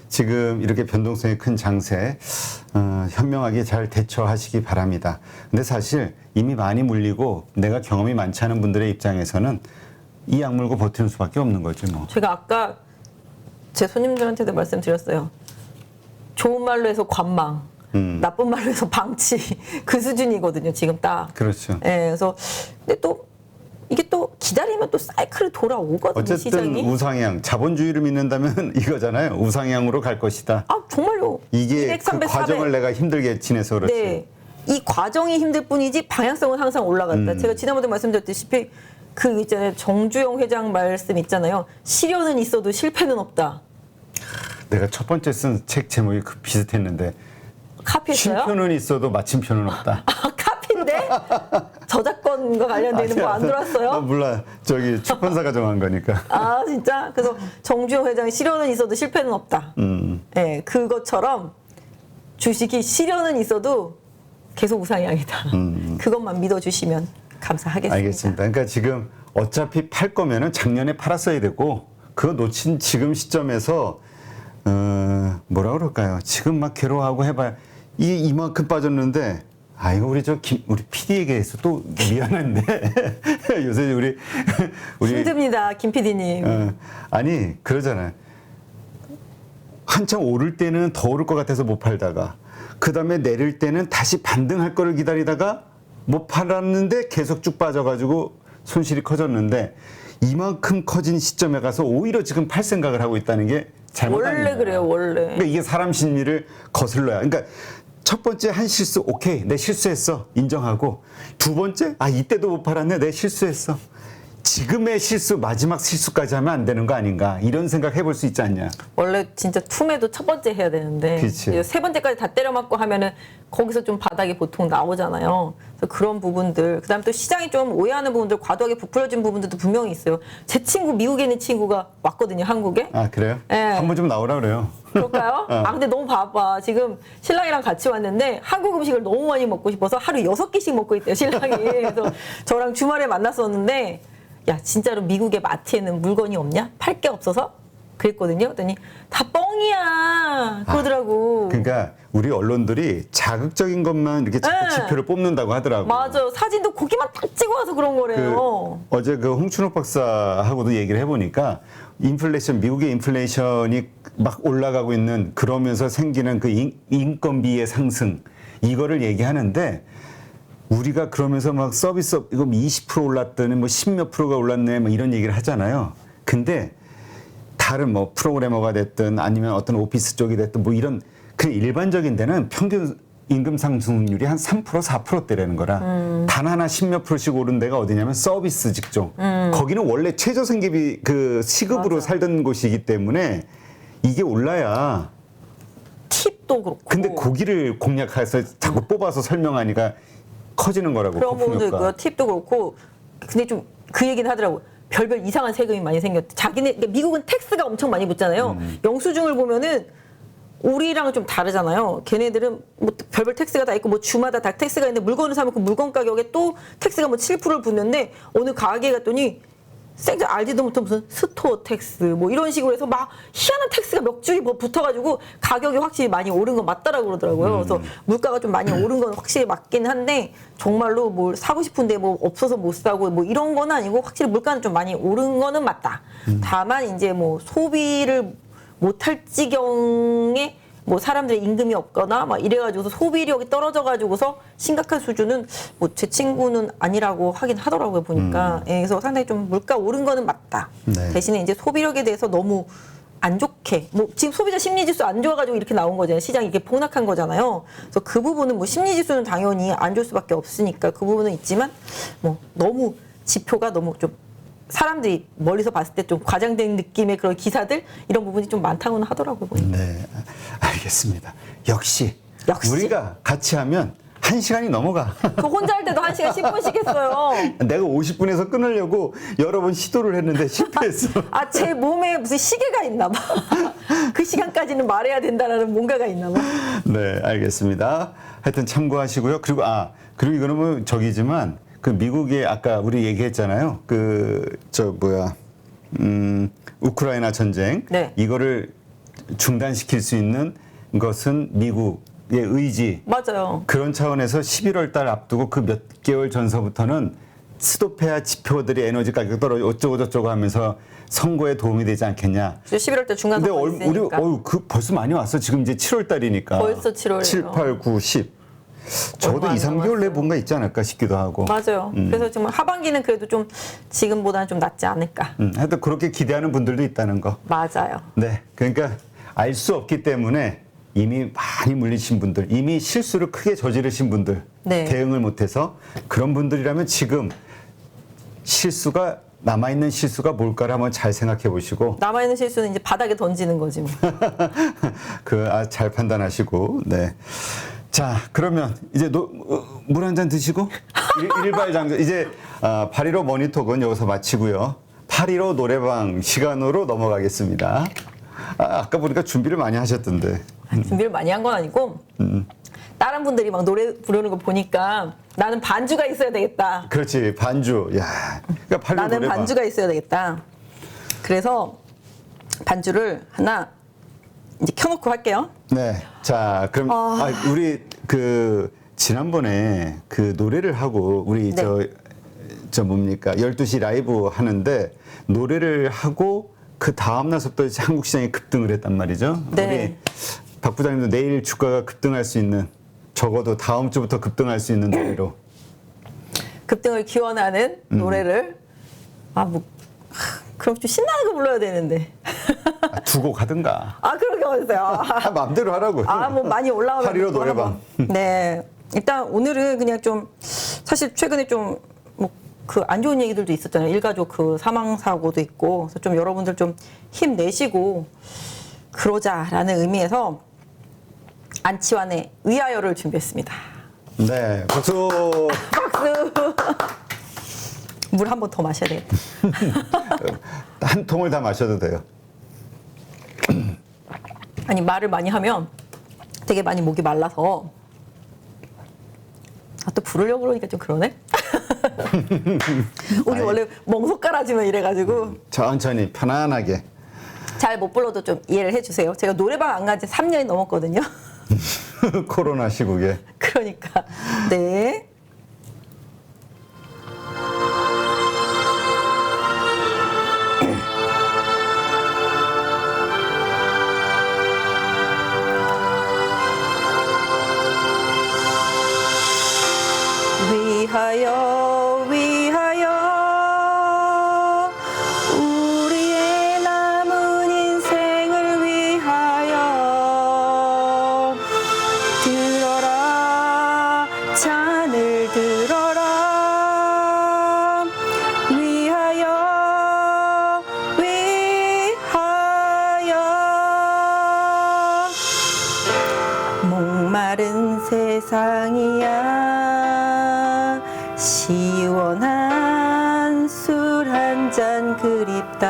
지금 이렇게 변동성이 큰 장세 현명하게 잘 대처하시기 바랍니다. 근데 사실 이미 많이 물리고 내가 경험이 많지 않은 분들의 입장에서는 이 악물고 버티는 수밖에 없는 거죠. 뭐. 제가 아까 제 손님들한테도 말씀드렸어요. 좋은 말로 해서 관망, 나쁜 말로 해서 방치 그 수준이거든요. 지금 딱. 그렇죠. 네, 그래서 근데 또 이게 또 기다리면 또 사이클이 돌아오거든요. 어쨌든 시장이. 우상향, 자본주의를 믿는다면 이거잖아요. 우상향으로 갈 것이다. 정말요. 이게 200, 300, 그 과정을 400. 내가 힘들게 지내서 그렇지. 네. 이 과정이 힘들 뿐이지 방향성은 항상 올라간다. 제가 지난번에 말씀드렸다시피 그 있잖아요. 정주영 회장 말씀 있잖아요. 시련은 있어도 실패는 없다. 내가 첫 번째 쓴 책 제목이 비슷했는데 카피했어요? 쉼표는 있어도 마침표는 없다. 카피인데? 저작권과 관련되는 거 안 들어왔어요? 몰라. 저기 출판사가 정한 거니까. 진짜? 그래서 정주영 회장이 시련은 있어도 실패는 없다. 네, 그것처럼 주식이 시련은 있어도 계속 우상향이다. 그것만 믿어주시면 감사하겠습니다. 알겠습니다. 그러니까 지금 어차피 팔 거면은 작년에 팔았어야 되고 그거 놓친 지금 시점에서 뭐라 그럴까요? 지금 막 괴로워하고 해봐야 이만큼 빠졌는데 이거 우리 우리 PD에게서 또 미안한데 요새 우리 힘듭니다, 김 PD님. 아니 그러잖아요. 한참 오를 때는 더 오를 것 같아서 못 팔다가 그 다음에 내릴 때는 다시 반등할 거를 기다리다가 못 팔았는데 계속 쭉 빠져가지고 손실이 커졌는데 이만큼 커진 시점에 가서 오히려 지금 팔 생각을 하고 있다는 게 잘못 아니에요. 원래 그래요, 원래. 그러니까 이게 사람 심리를 거슬러야. 그러니까 첫 번째 한 실수, 오케이, 내 실수했어, 인정하고 두 번째, 이때도 못 팔았네, 내 실수했어. 지금의 실수, 마지막 실수까지 하면 안 되는 거 아닌가 이런 생각 해볼 수 있지 않냐. 원래 진짜 투매도 첫 번째 해야 되는데 그치. 세 번째까지 다 때려 맞고 하면은 거기서 좀 바닥이 보통 나오잖아요. 그래서 그런 부분들, 그다음 또 시장이 좀 오해하는 부분들, 과도하게 부풀어진 부분들도 분명히 있어요. 제 친구 미국에 있는 친구가 왔거든요, 한국에. 그래요? 네. 한번 좀 나오라 그래요. 그럴까요? 근데 너무 바빠. 지금 신랑이랑 같이 왔는데 한국 음식을 너무 많이 먹고 싶어서 하루 6끼씩 먹고 있대요, 신랑이. 그래서 저랑 주말에 만났었는데 야, 진짜로 미국의 마트에는 물건이 없냐? 팔 게 없어서? 그랬거든요. 그랬더니 다 뻥이야 그러더라고. 그러니까 우리 언론들이 자극적인 것만 이렇게 자꾸 네. 지표를 뽑는다고 하더라고. 맞아. 사진도 고기만 딱 찍어 와서 그런 거래요. 어제 그 홍춘욱 박사하고도 얘기를 해보니까 미국의 인플레이션이 막 올라가고 있는 그러면서 생기는 그 인건비의 상승 이거를 얘기하는데 우리가 그러면서 막 서비스 이거 20% 올랐더니 뭐 10몇 프로가 올랐네 뭐 이런 얘기를 하잖아요. 근데 다른 뭐 프로그래머가 됐든 아니면 어떤 오피스 쪽이 됐든 뭐 이런 그냥 일반적인 데는 평균 임금 상승률이 한 3% 4%대라는 거라 단 하나 10몇 프로씩 오른 데가 어디냐면 서비스 직종 거기는 원래 최저생계비 그 시급으로 맞아. 살던 곳이기 때문에 이게 올라야 팁도 그렇고. 근데 고기를 공략해서 자꾸 뽑아서 설명하니까 커지는 거라고 그런 부분도 거품효과. 있고요. 팁도 그렇고. 근데 좀 그 얘기는 하더라고. 별별 이상한 세금이 많이 생겼대. 자기네 그러니까 미국은 텍스가 엄청 많이 붙잖아요. 영수증을 보면은 우리랑은 좀 다르잖아요. 걔네들은 뭐 별별 텍스가 다 있고 뭐 주마다 다 텍스가 있는데 물건을 사면 그 물건 가격에 또 텍스가 뭐 7%를 붙는데 어느 가게에 갔더니 생전 알지도 못한 무슨 스토어 텍스 뭐 이런 식으로 해서 막 희한한 텍스가 몇 줄이 뭐 붙어가지고 가격이 확실히 많이 오른 건 맞다라고 그러더라고요. 그래서 물가가 좀 많이 오른 건 확실히 맞긴 한데 정말로 뭘 사고 싶은데 뭐 없어서 못 사고 뭐 이런 건 아니고 확실히 물가는 좀 많이 오른 거는 맞다. 다만 이제 뭐 소비를 못할 지경에 뭐 사람들의 임금이 없거나 막 이래가지고서 소비력이 떨어져가지고서 심각한 수준은 뭐 제 친구는 아니라고 하긴 하더라고요 보니까. 예, 그래서 상당히 좀 물가 오른 거는 맞다. 네. 대신에 이제 소비력에 대해서 너무 안 좋게 뭐 지금 소비자 심리지수 안 좋아가지고 이렇게 나온 거잖아요. 시장이 이렇게 폭락한 거잖아요. 그래서 그 부분은 뭐 심리지수는 당연히 안 좋을 수밖에 없으니까 그 부분은 있지만 뭐 너무 지표가 너무 좀 사람들이 멀리서 봤을 때 좀 과장된 느낌의 그런 기사들 이런 부분이 좀 많다고는 하더라고요. 보니까. 네, 알겠습니다. 역시 역시. 우리가 같이 하면 1시간이 넘어가. 그 혼자 할 때도 1시간 10분씩 했어요. 내가 50분에서 끊으려고 여러 번 시도를 했는데 실패했어. 아, 제 몸에 무슨 시계가 있나 봐. 그 시간까지는 말해야 된다라는 뭔가가 있나 봐. 네, 알겠습니다. 하여튼 참고하시고요. 그리고 이거는 뭐 저기지만 그 미국의 아까 우리 얘기했잖아요. 우크라이나 전쟁. 네. 이거를 중단시킬 수 있는 것은 미국의 의지. 맞아요. 그런 차원에서 11월 달 앞두고 그 몇 개월 전서부터는 스톱해야 지표들이 에너지 가격 떨어지고 어쩌고저쩌고 하면서 선거에 도움이 되지 않겠냐. 11월 때 중간 근데 선거 있으니까. 벌써 많이 왔어. 지금 이제 7월 달이니까. 벌써 7월이에요. 7, 8, 9, 10. 적어도 얼마 2, 안 3개월 내에 뭔가 있지 않을까 싶기도 하고. 맞아요. 그래서 지금 하반기는 그래도 좀 지금보다는 좀 낫지 않을까. 하여튼 그렇게 기대하는 분들도 있다는 거. 맞아요. 네. 그러니까 알 수 없기 때문에 이미 많이 물리신 분들, 이미 실수를 크게 저지르신 분들, 네. 대응을 못해서 그런 분들이라면 지금 남아있는 실수가 뭘까를 한번 잘 생각해 보시고 남아있는 실수는 이제 바닥에 던지는 거지 뭐. 잘 판단하시고, 네. 자, 그러면 이제 물 한 잔 드시고 일발장전. 이제 8.15 머니톡은 여기서 마치고요. 8.15 노래방 시간으로 넘어가겠습니다. 아까 보니까 준비를 많이 하셨던데. 준비를 많이 한 건 아니고 다른 분들이 막 노래 부르는 거 보니까 나는 반주가 있어야 되겠다. 그렇지, 반주. 야, 그러니까 8.15 나는 노래방. 반주가 있어야 되겠다. 그래서 반주를 하나 이제 켜놓고 할게요. 네. 자, 그럼 우리 지난번에 그 노래를 하고 우리 네. 저 뭡니까? 12시 라이브 하는데 노래를 하고 그 다음 날부터 한국 시장이 급등을 했단 말이죠. 네. 우리 박 부장님도 내일 주가가 급등할 수 있는 적어도 다음 주부터 급등할 수 있는 노래로 급등을 기원하는 노래를 그럼 좀 신나는 거 불러야 되는데. 두 곡 하든가. 그러게 어딨어요. 마음대로 하라고. 뭐 많이 올라오면 8.15 노래방. 네. 일단 오늘은 그냥 좀 사실 최근에 좀 뭐 그 안 좋은 얘기들도 있었잖아요. 일가족 그 사망 사고도 있고. 그래서 좀 여러분들 좀 힘내시고 그러자라는 의미에서 안치환의 위하여를 준비했습니다. 네. 박수. 박수. 물 한 번 더 마셔야 되겠다. 한 통을 다 마셔도 돼요. 아니 말을 많이 하면 되게 많이 목이 말라서 또 부르려고 그러니까 좀 그러네. 우리 원래 멍석가라지면 이래가지고 천천히 편안하게. 잘 못 불러도 좀 이해를 해주세요. 제가 노래방 안 간 지 3년이 넘었거든요. 코로나 시국에. 그러니까. 네. 위하여 위하여 우리의 남은 인생을 위하여 들어라 잔을 들어라 위하여 위하여 목마른 세상이야 시원한 술 한 잔 그립다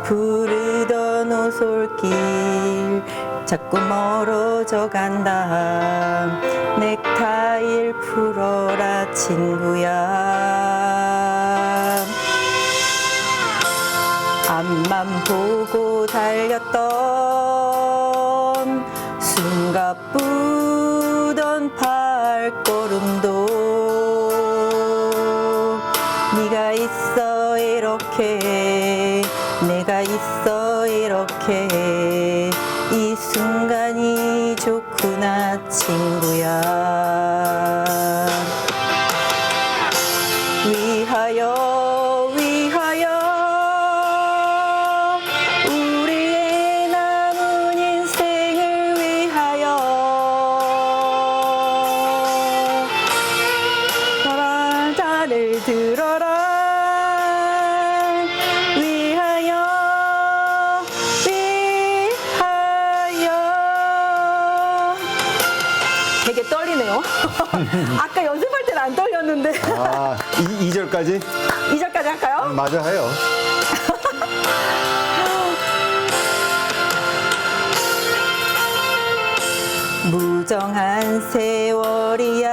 부르던 오솔길 자꾸 멀어져 간다 넥타이를 풀어라 친구야 앞만 보고 달렸던 숨가쁘던 발걸음도 네가 있어 이렇게 내가 있어 이렇게 이 순간이 좋구나 친구야 위하여 위하여 우리의 남은 인생을 위하여 너라 잔을 들어라 위하여 위하여 되게 떨리네요. 아까 연습할 때는 안 떨렸는데. 아, 2절까지? 2절까지 할까요? 마저 해요. 무정한 세월이야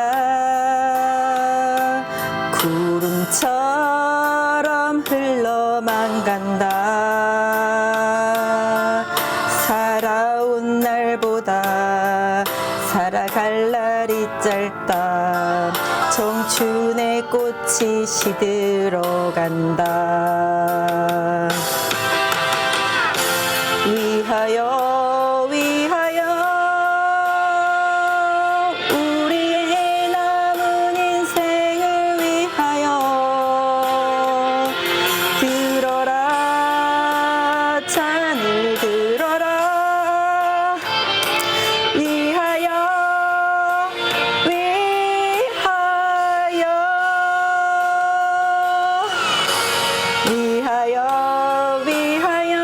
구름처럼 흘러만 간다 살아온 날보다 살아갈 날이 짧다 청춘의 꽃이 시들어간다 위하여 위하여 우리의 남은 인생을 위하여 들어라 잔을 들어라 위하여 위하여 위하여 위하여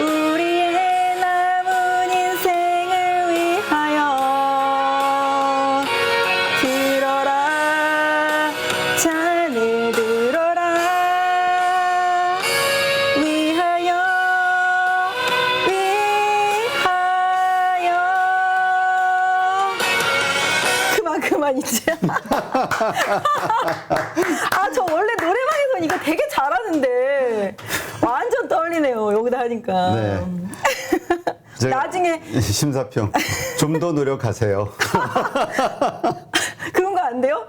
우리의 남은 인생을 위하여 들어라 잔을 들어라 위하여 위하여 그만 이제 아 저 원래 노래방에서 이거 되게 잘하는데 완전 떨리네요 여기다 하니까 네. 제가 나중에 심사평. 좀 더 노력하세요. 그런 거 안 돼요?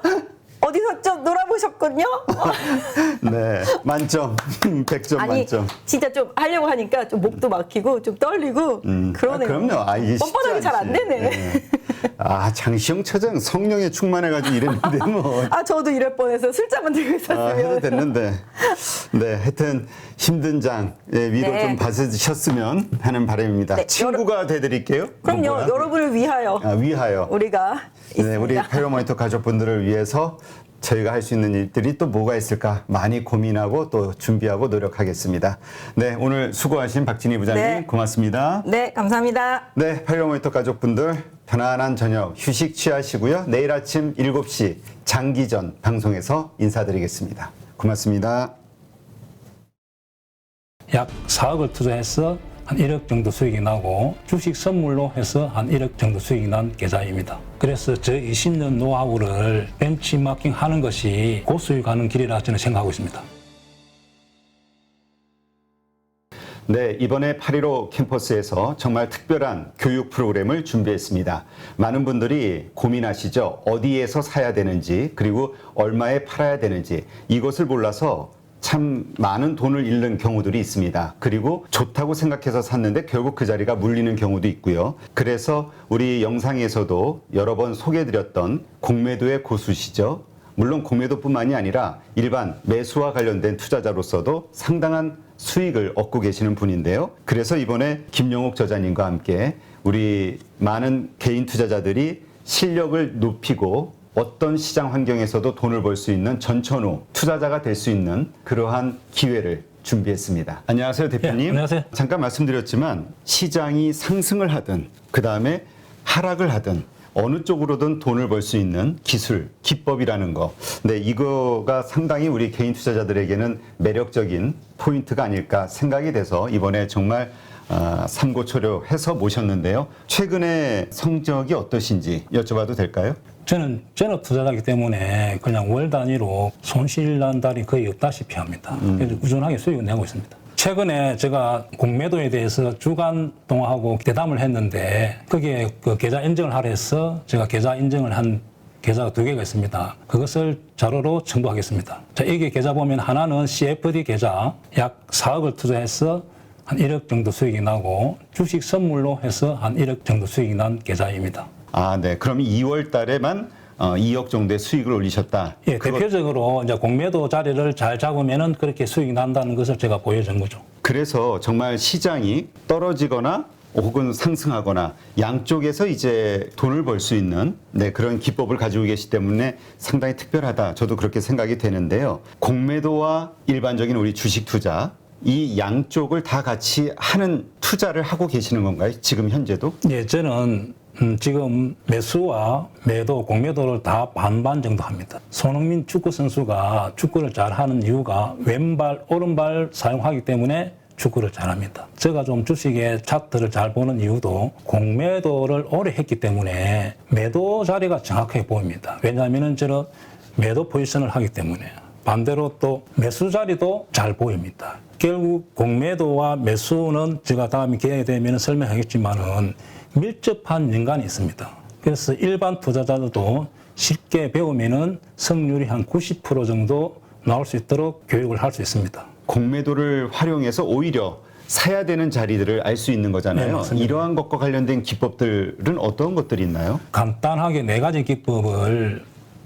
어디서 좀 놀아보셨거든요? 네. 만점. 100점 아니 만점. 진짜 좀 하려고 하니까 좀 목도 막히고 좀 떨리고 그러네요. 그럼요. 아, 이게 쉽지 뻣뻣하게 잘 안 않지. 되네. 네. 아, 장시영 처장 성령에 충만해가지고 이랬는데 뭐. 아 저도 이럴 뻔해서 술잔만 들고 아, 있었으면. 해도 됐는데. 네, 하여튼 힘든 장 위로 네. 좀 받으셨으면 하는 바람입니다. 네, 친구가 돼드릴게요. 그럼요. 뭐야? 여러분을 위하여 아, 위하여. 우리가 있습니다. 네, 우리 파이로 모니터 가족분들을 위해서 저희가 할 수 있는 일들이 또 뭐가 있을까 많이 고민하고 또 준비하고 노력하겠습니다. 네, 오늘 수고하신 박진희 부장님 네. 고맙습니다. 네, 감사합니다. 네, 파이로 모니터 가족분들 편안한 저녁 휴식 취하시고요. 내일 아침 7시 장기전 방송에서 인사드리겠습니다. 고맙습니다. 약 4억을 투자해서 한 1억 정도 수익이 나고 주식 선물로 해서 한 1억 정도 수익이 난 계좌입니다. 그래서 저 20년 노하우를 벤치마킹 하는 것이 고수익 가는 길이라 저는 생각하고 있습니다. 네, 이번에 8.15 캠퍼스에서 정말 특별한 교육 프로그램을 준비했습니다. 많은 분들이 고민하시죠. 어디에서 사야 되는지, 그리고 얼마에 팔아야 되는지, 이것을 몰라서 참 많은 돈을 잃는 경우들이 있습니다. 그리고 좋다고 생각해서 샀는데 결국 그 자리가 물리는 경우도 있고요. 그래서 우리 영상에서도 여러 번 소개해드렸던 공매도의 고수시죠. 물론 공매도뿐만이 아니라 일반 매수와 관련된 투자자로서도 상당한 수익을 얻고 계시는 분인데요. 그래서 이번에 김영옥 저자님과 함께 우리 많은 개인 투자자들이 실력을 높이고 어떤 시장 환경에서도 돈을 벌 수 있는 전천후 투자자가 될 수 있는 그러한 기회를 준비했습니다. 안녕하세요, 대표님. 네, 안녕하세요. 잠깐 말씀드렸지만 시장이 상승을 하든 그다음에 하락을 하든 어느 쪽으로든 돈을 벌 수 있는 기술, 기법이라는 거. 네, 이거가 상당히 우리 개인 투자자들에게는 매력적인 포인트가 아닐까 생각이 돼서 이번에 정말 삼고초려해서 모셨는데요. 최근에 성적이 어떠신지 여쭤봐도 될까요? 저는 전업 투자자이기 때문에 그냥 월 단위로 손실 난 달이 거의 없다시피 합니다. 그래서 꾸준하게 수익을 내고 있습니다. 최근에 제가 공매도에 대해서 주간 동화하고 대담을 했는데 거기에 그 계좌 인증을 하려 해서 제가 계좌 인증을 한 계좌가 2개가 있습니다. 그것을 자료로 첨부하겠습니다. 자, 이게 계좌 보면 하나는 CFD 계좌 약 4억을 투자해서 한 1억 정도 수익이 나고 주식 선물로 해서 한 1억 정도 수익이 난 계좌입니다. 아, 네. 그럼 2월 달에만 2억 정도의 수익을 올리셨다. 예, 대표적으로 이제 공매도 자리를 잘 잡으면은 그렇게 수익이 난다는 것을 제가 보여준 거죠. 그래서 정말 시장이 떨어지거나 혹은 상승하거나 양쪽에서 이제 돈을 벌 수 있는 네, 그런 기법을 가지고 계시기 때문에 상당히 특별하다. 저도 그렇게 생각이 되는데요. 공매도와 일반적인 우리 주식 투자 이 양쪽을 다 같이 하는 투자를 하고 계시는 건가요? 지금 현재도? 예, 저는 지금 매수와 매도, 공매도를 다 반반 정도 합니다. 손흥민 축구 선수가 축구를 잘하는 이유가 왼발, 오른발 사용하기 때문에 축구를 잘합니다. 제가 좀 주식의 차트를 잘 보는 이유도 공매도를 오래 했기 때문에 매도 자리가 정확하게 보입니다. 왜냐하면 저는 매도 포지션을 하기 때문에. 반대로 또 매수 자리도 잘 보입니다. 결국 공매도와 매수는 제가 다음에 기회가 되면 설명하겠지만은 밀접한 연관이 있습니다. 그래서 일반 투자자들도 쉽게 배우면은 성률이 한 90% 정도 나올 수 있도록 교육을 할 수 있습니다. 공매도를 활용해서 오히려 사야 되는 자리들을 알 수 있는 거잖아요. 네, 맞습니다. 이러한 것과 관련된 기법들은 어떤 것들이 있나요? 간단하게 4가지 기법을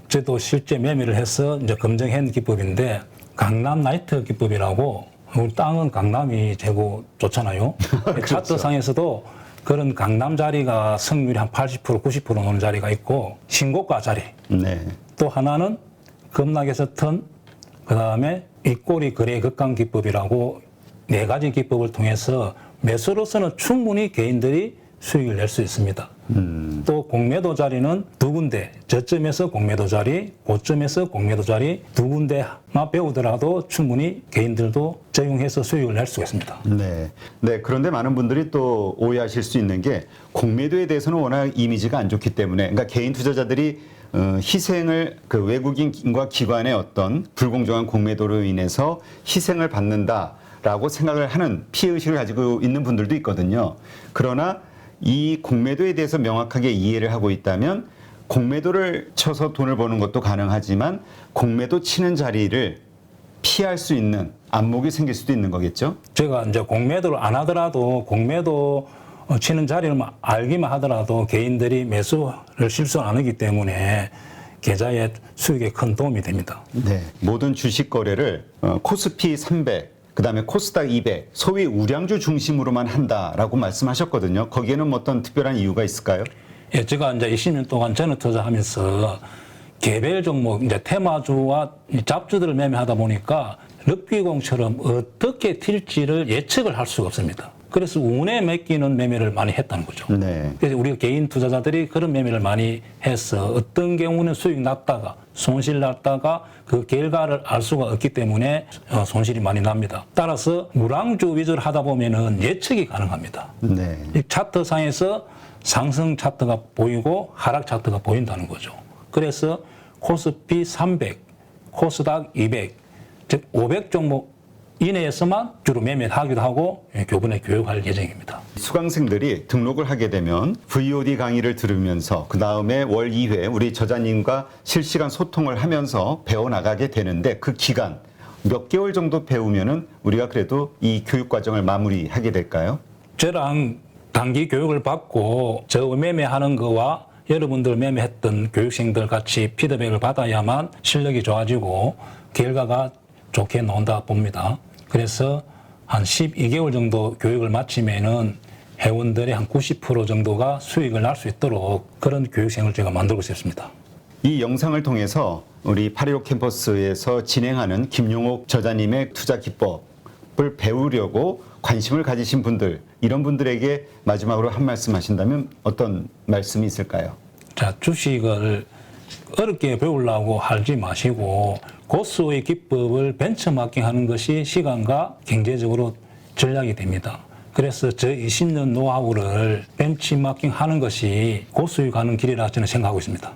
저도 실제 매매를 해서 이제 검증한 기법인데 강남 나이트 기법이라고 우리 땅은 강남이 최고 좋잖아요. 그렇죠. 차트상에서도 그런 강남 자리가 성률이 한 80%, 90% 나오는 자리가 있고 신고가 자리. 네. 또 하나는 급락에서 턴, 그 다음에 윗꼬리 거래 극강 기법이라고 4가지 기법을 통해서 매수로서는 충분히 개인들이 수익을 낼 수 있습니다. 또 공매도 자리는 2군데, 저점에서 공매도 자리, 고점에서 공매도 자리 2군데만 배우더라도 충분히 개인들도 적용해서 수익을 낼 수가 있습니다. 네. 네. 그런데 많은 분들이 또 오해하실 수 있는 게 공매도에 대해서는 워낙 이미지가 안 좋기 때문에 그러니까 개인 투자자들이 희생을 그 외국인과 기관의 어떤 불공정한 공매도로 인해서 희생을 받는다라고 생각을 하는 피해의식을 가지고 있는 분들도 있거든요. 그러나 이 공매도에 대해서 명확하게 이해를 하고 있다면 공매도를 쳐서 돈을 버는 것도 가능하지만 공매도 치는 자리를 피할 수 있는 안목이 생길 수도 있는 거겠죠? 제가 이제 공매도를 안 하더라도 공매도 치는 자리를 알기만 하더라도 개인들이 매수를 실수 안 하기 때문에 계좌의 수익에 큰 도움이 됩니다. 네. 모든 주식 거래를 코스피 300, 그다음에 코스닥 200, 소위 우량주 중심으로만 한다라고 말씀하셨거든요. 거기에는 뭐 어떤 특별한 이유가 있을까요? 예, 제가 이제 20년 동안 전업 투자하면서 개별 종목, 이제 테마주와 잡주들을 매매하다 보니까 럭비공처럼 어떻게 튈지를 예측을 할 수가 없습니다. 그래서 운에 맡기는 매매를 많이 했다는 거죠. 네. 그래서 우리가 개인 투자자들이 그런 매매를 많이 해서 어떤 경우는 수익 났다가 손실 났다가 그 결과를 알 수가 없기 때문에 손실이 많이 납니다. 따라서 우량주 위주로 하다 보면은 예측이 가능합니다. 네. 이 차트상에서 상승 차트가 보이고 하락 차트가 보인다는 거죠. 그래서 코스피 300, 코스닥 200, 즉 500종목 이내에서만 주로 매매를 하기도 하고 교본에 교육할 예정입니다. 수강생들이 등록을 하게 되면 VOD 강의를 들으면서 그 다음에 월 2회 우리 저자님과 실시간 소통을 하면서 배워나가게 되는데 그 기간 몇 개월 정도 배우면은 우리가 그래도 이 교육 과정을 마무리하게 될까요? 저랑 단기 교육을 받고 저 매매하는 거와 여러분들 매매했던 교육생들 같이 피드백을 받아야만 실력이 좋아지고 결과가 좋게 나온다 봅니다. 그래서 한 12개월 정도 교육을 마치면은 회원들의 한 90% 정도가 수익을 날 수 있도록 그런 교육생을 제가 만들고 싶습니다. 이 영상을 통해서 우리 8.15 캠퍼스에서 진행하는 김용옥 저자님의 투자 기법을 배우려고 관심을 가지신 분들, 이런 분들에게 마지막으로 한 말씀 하신다면 어떤 말씀이 있을까요? 자, 주식을 어렵게 배우려고 하지 마시고 고수의 기법을 벤처마킹 하는 것이 시간과 경제적으로 전략이 됩니다. 그래서 저 20년 노하우를 벤치마킹 하는 것이 고수익 가는 길이라 저는 생각하고 있습니다.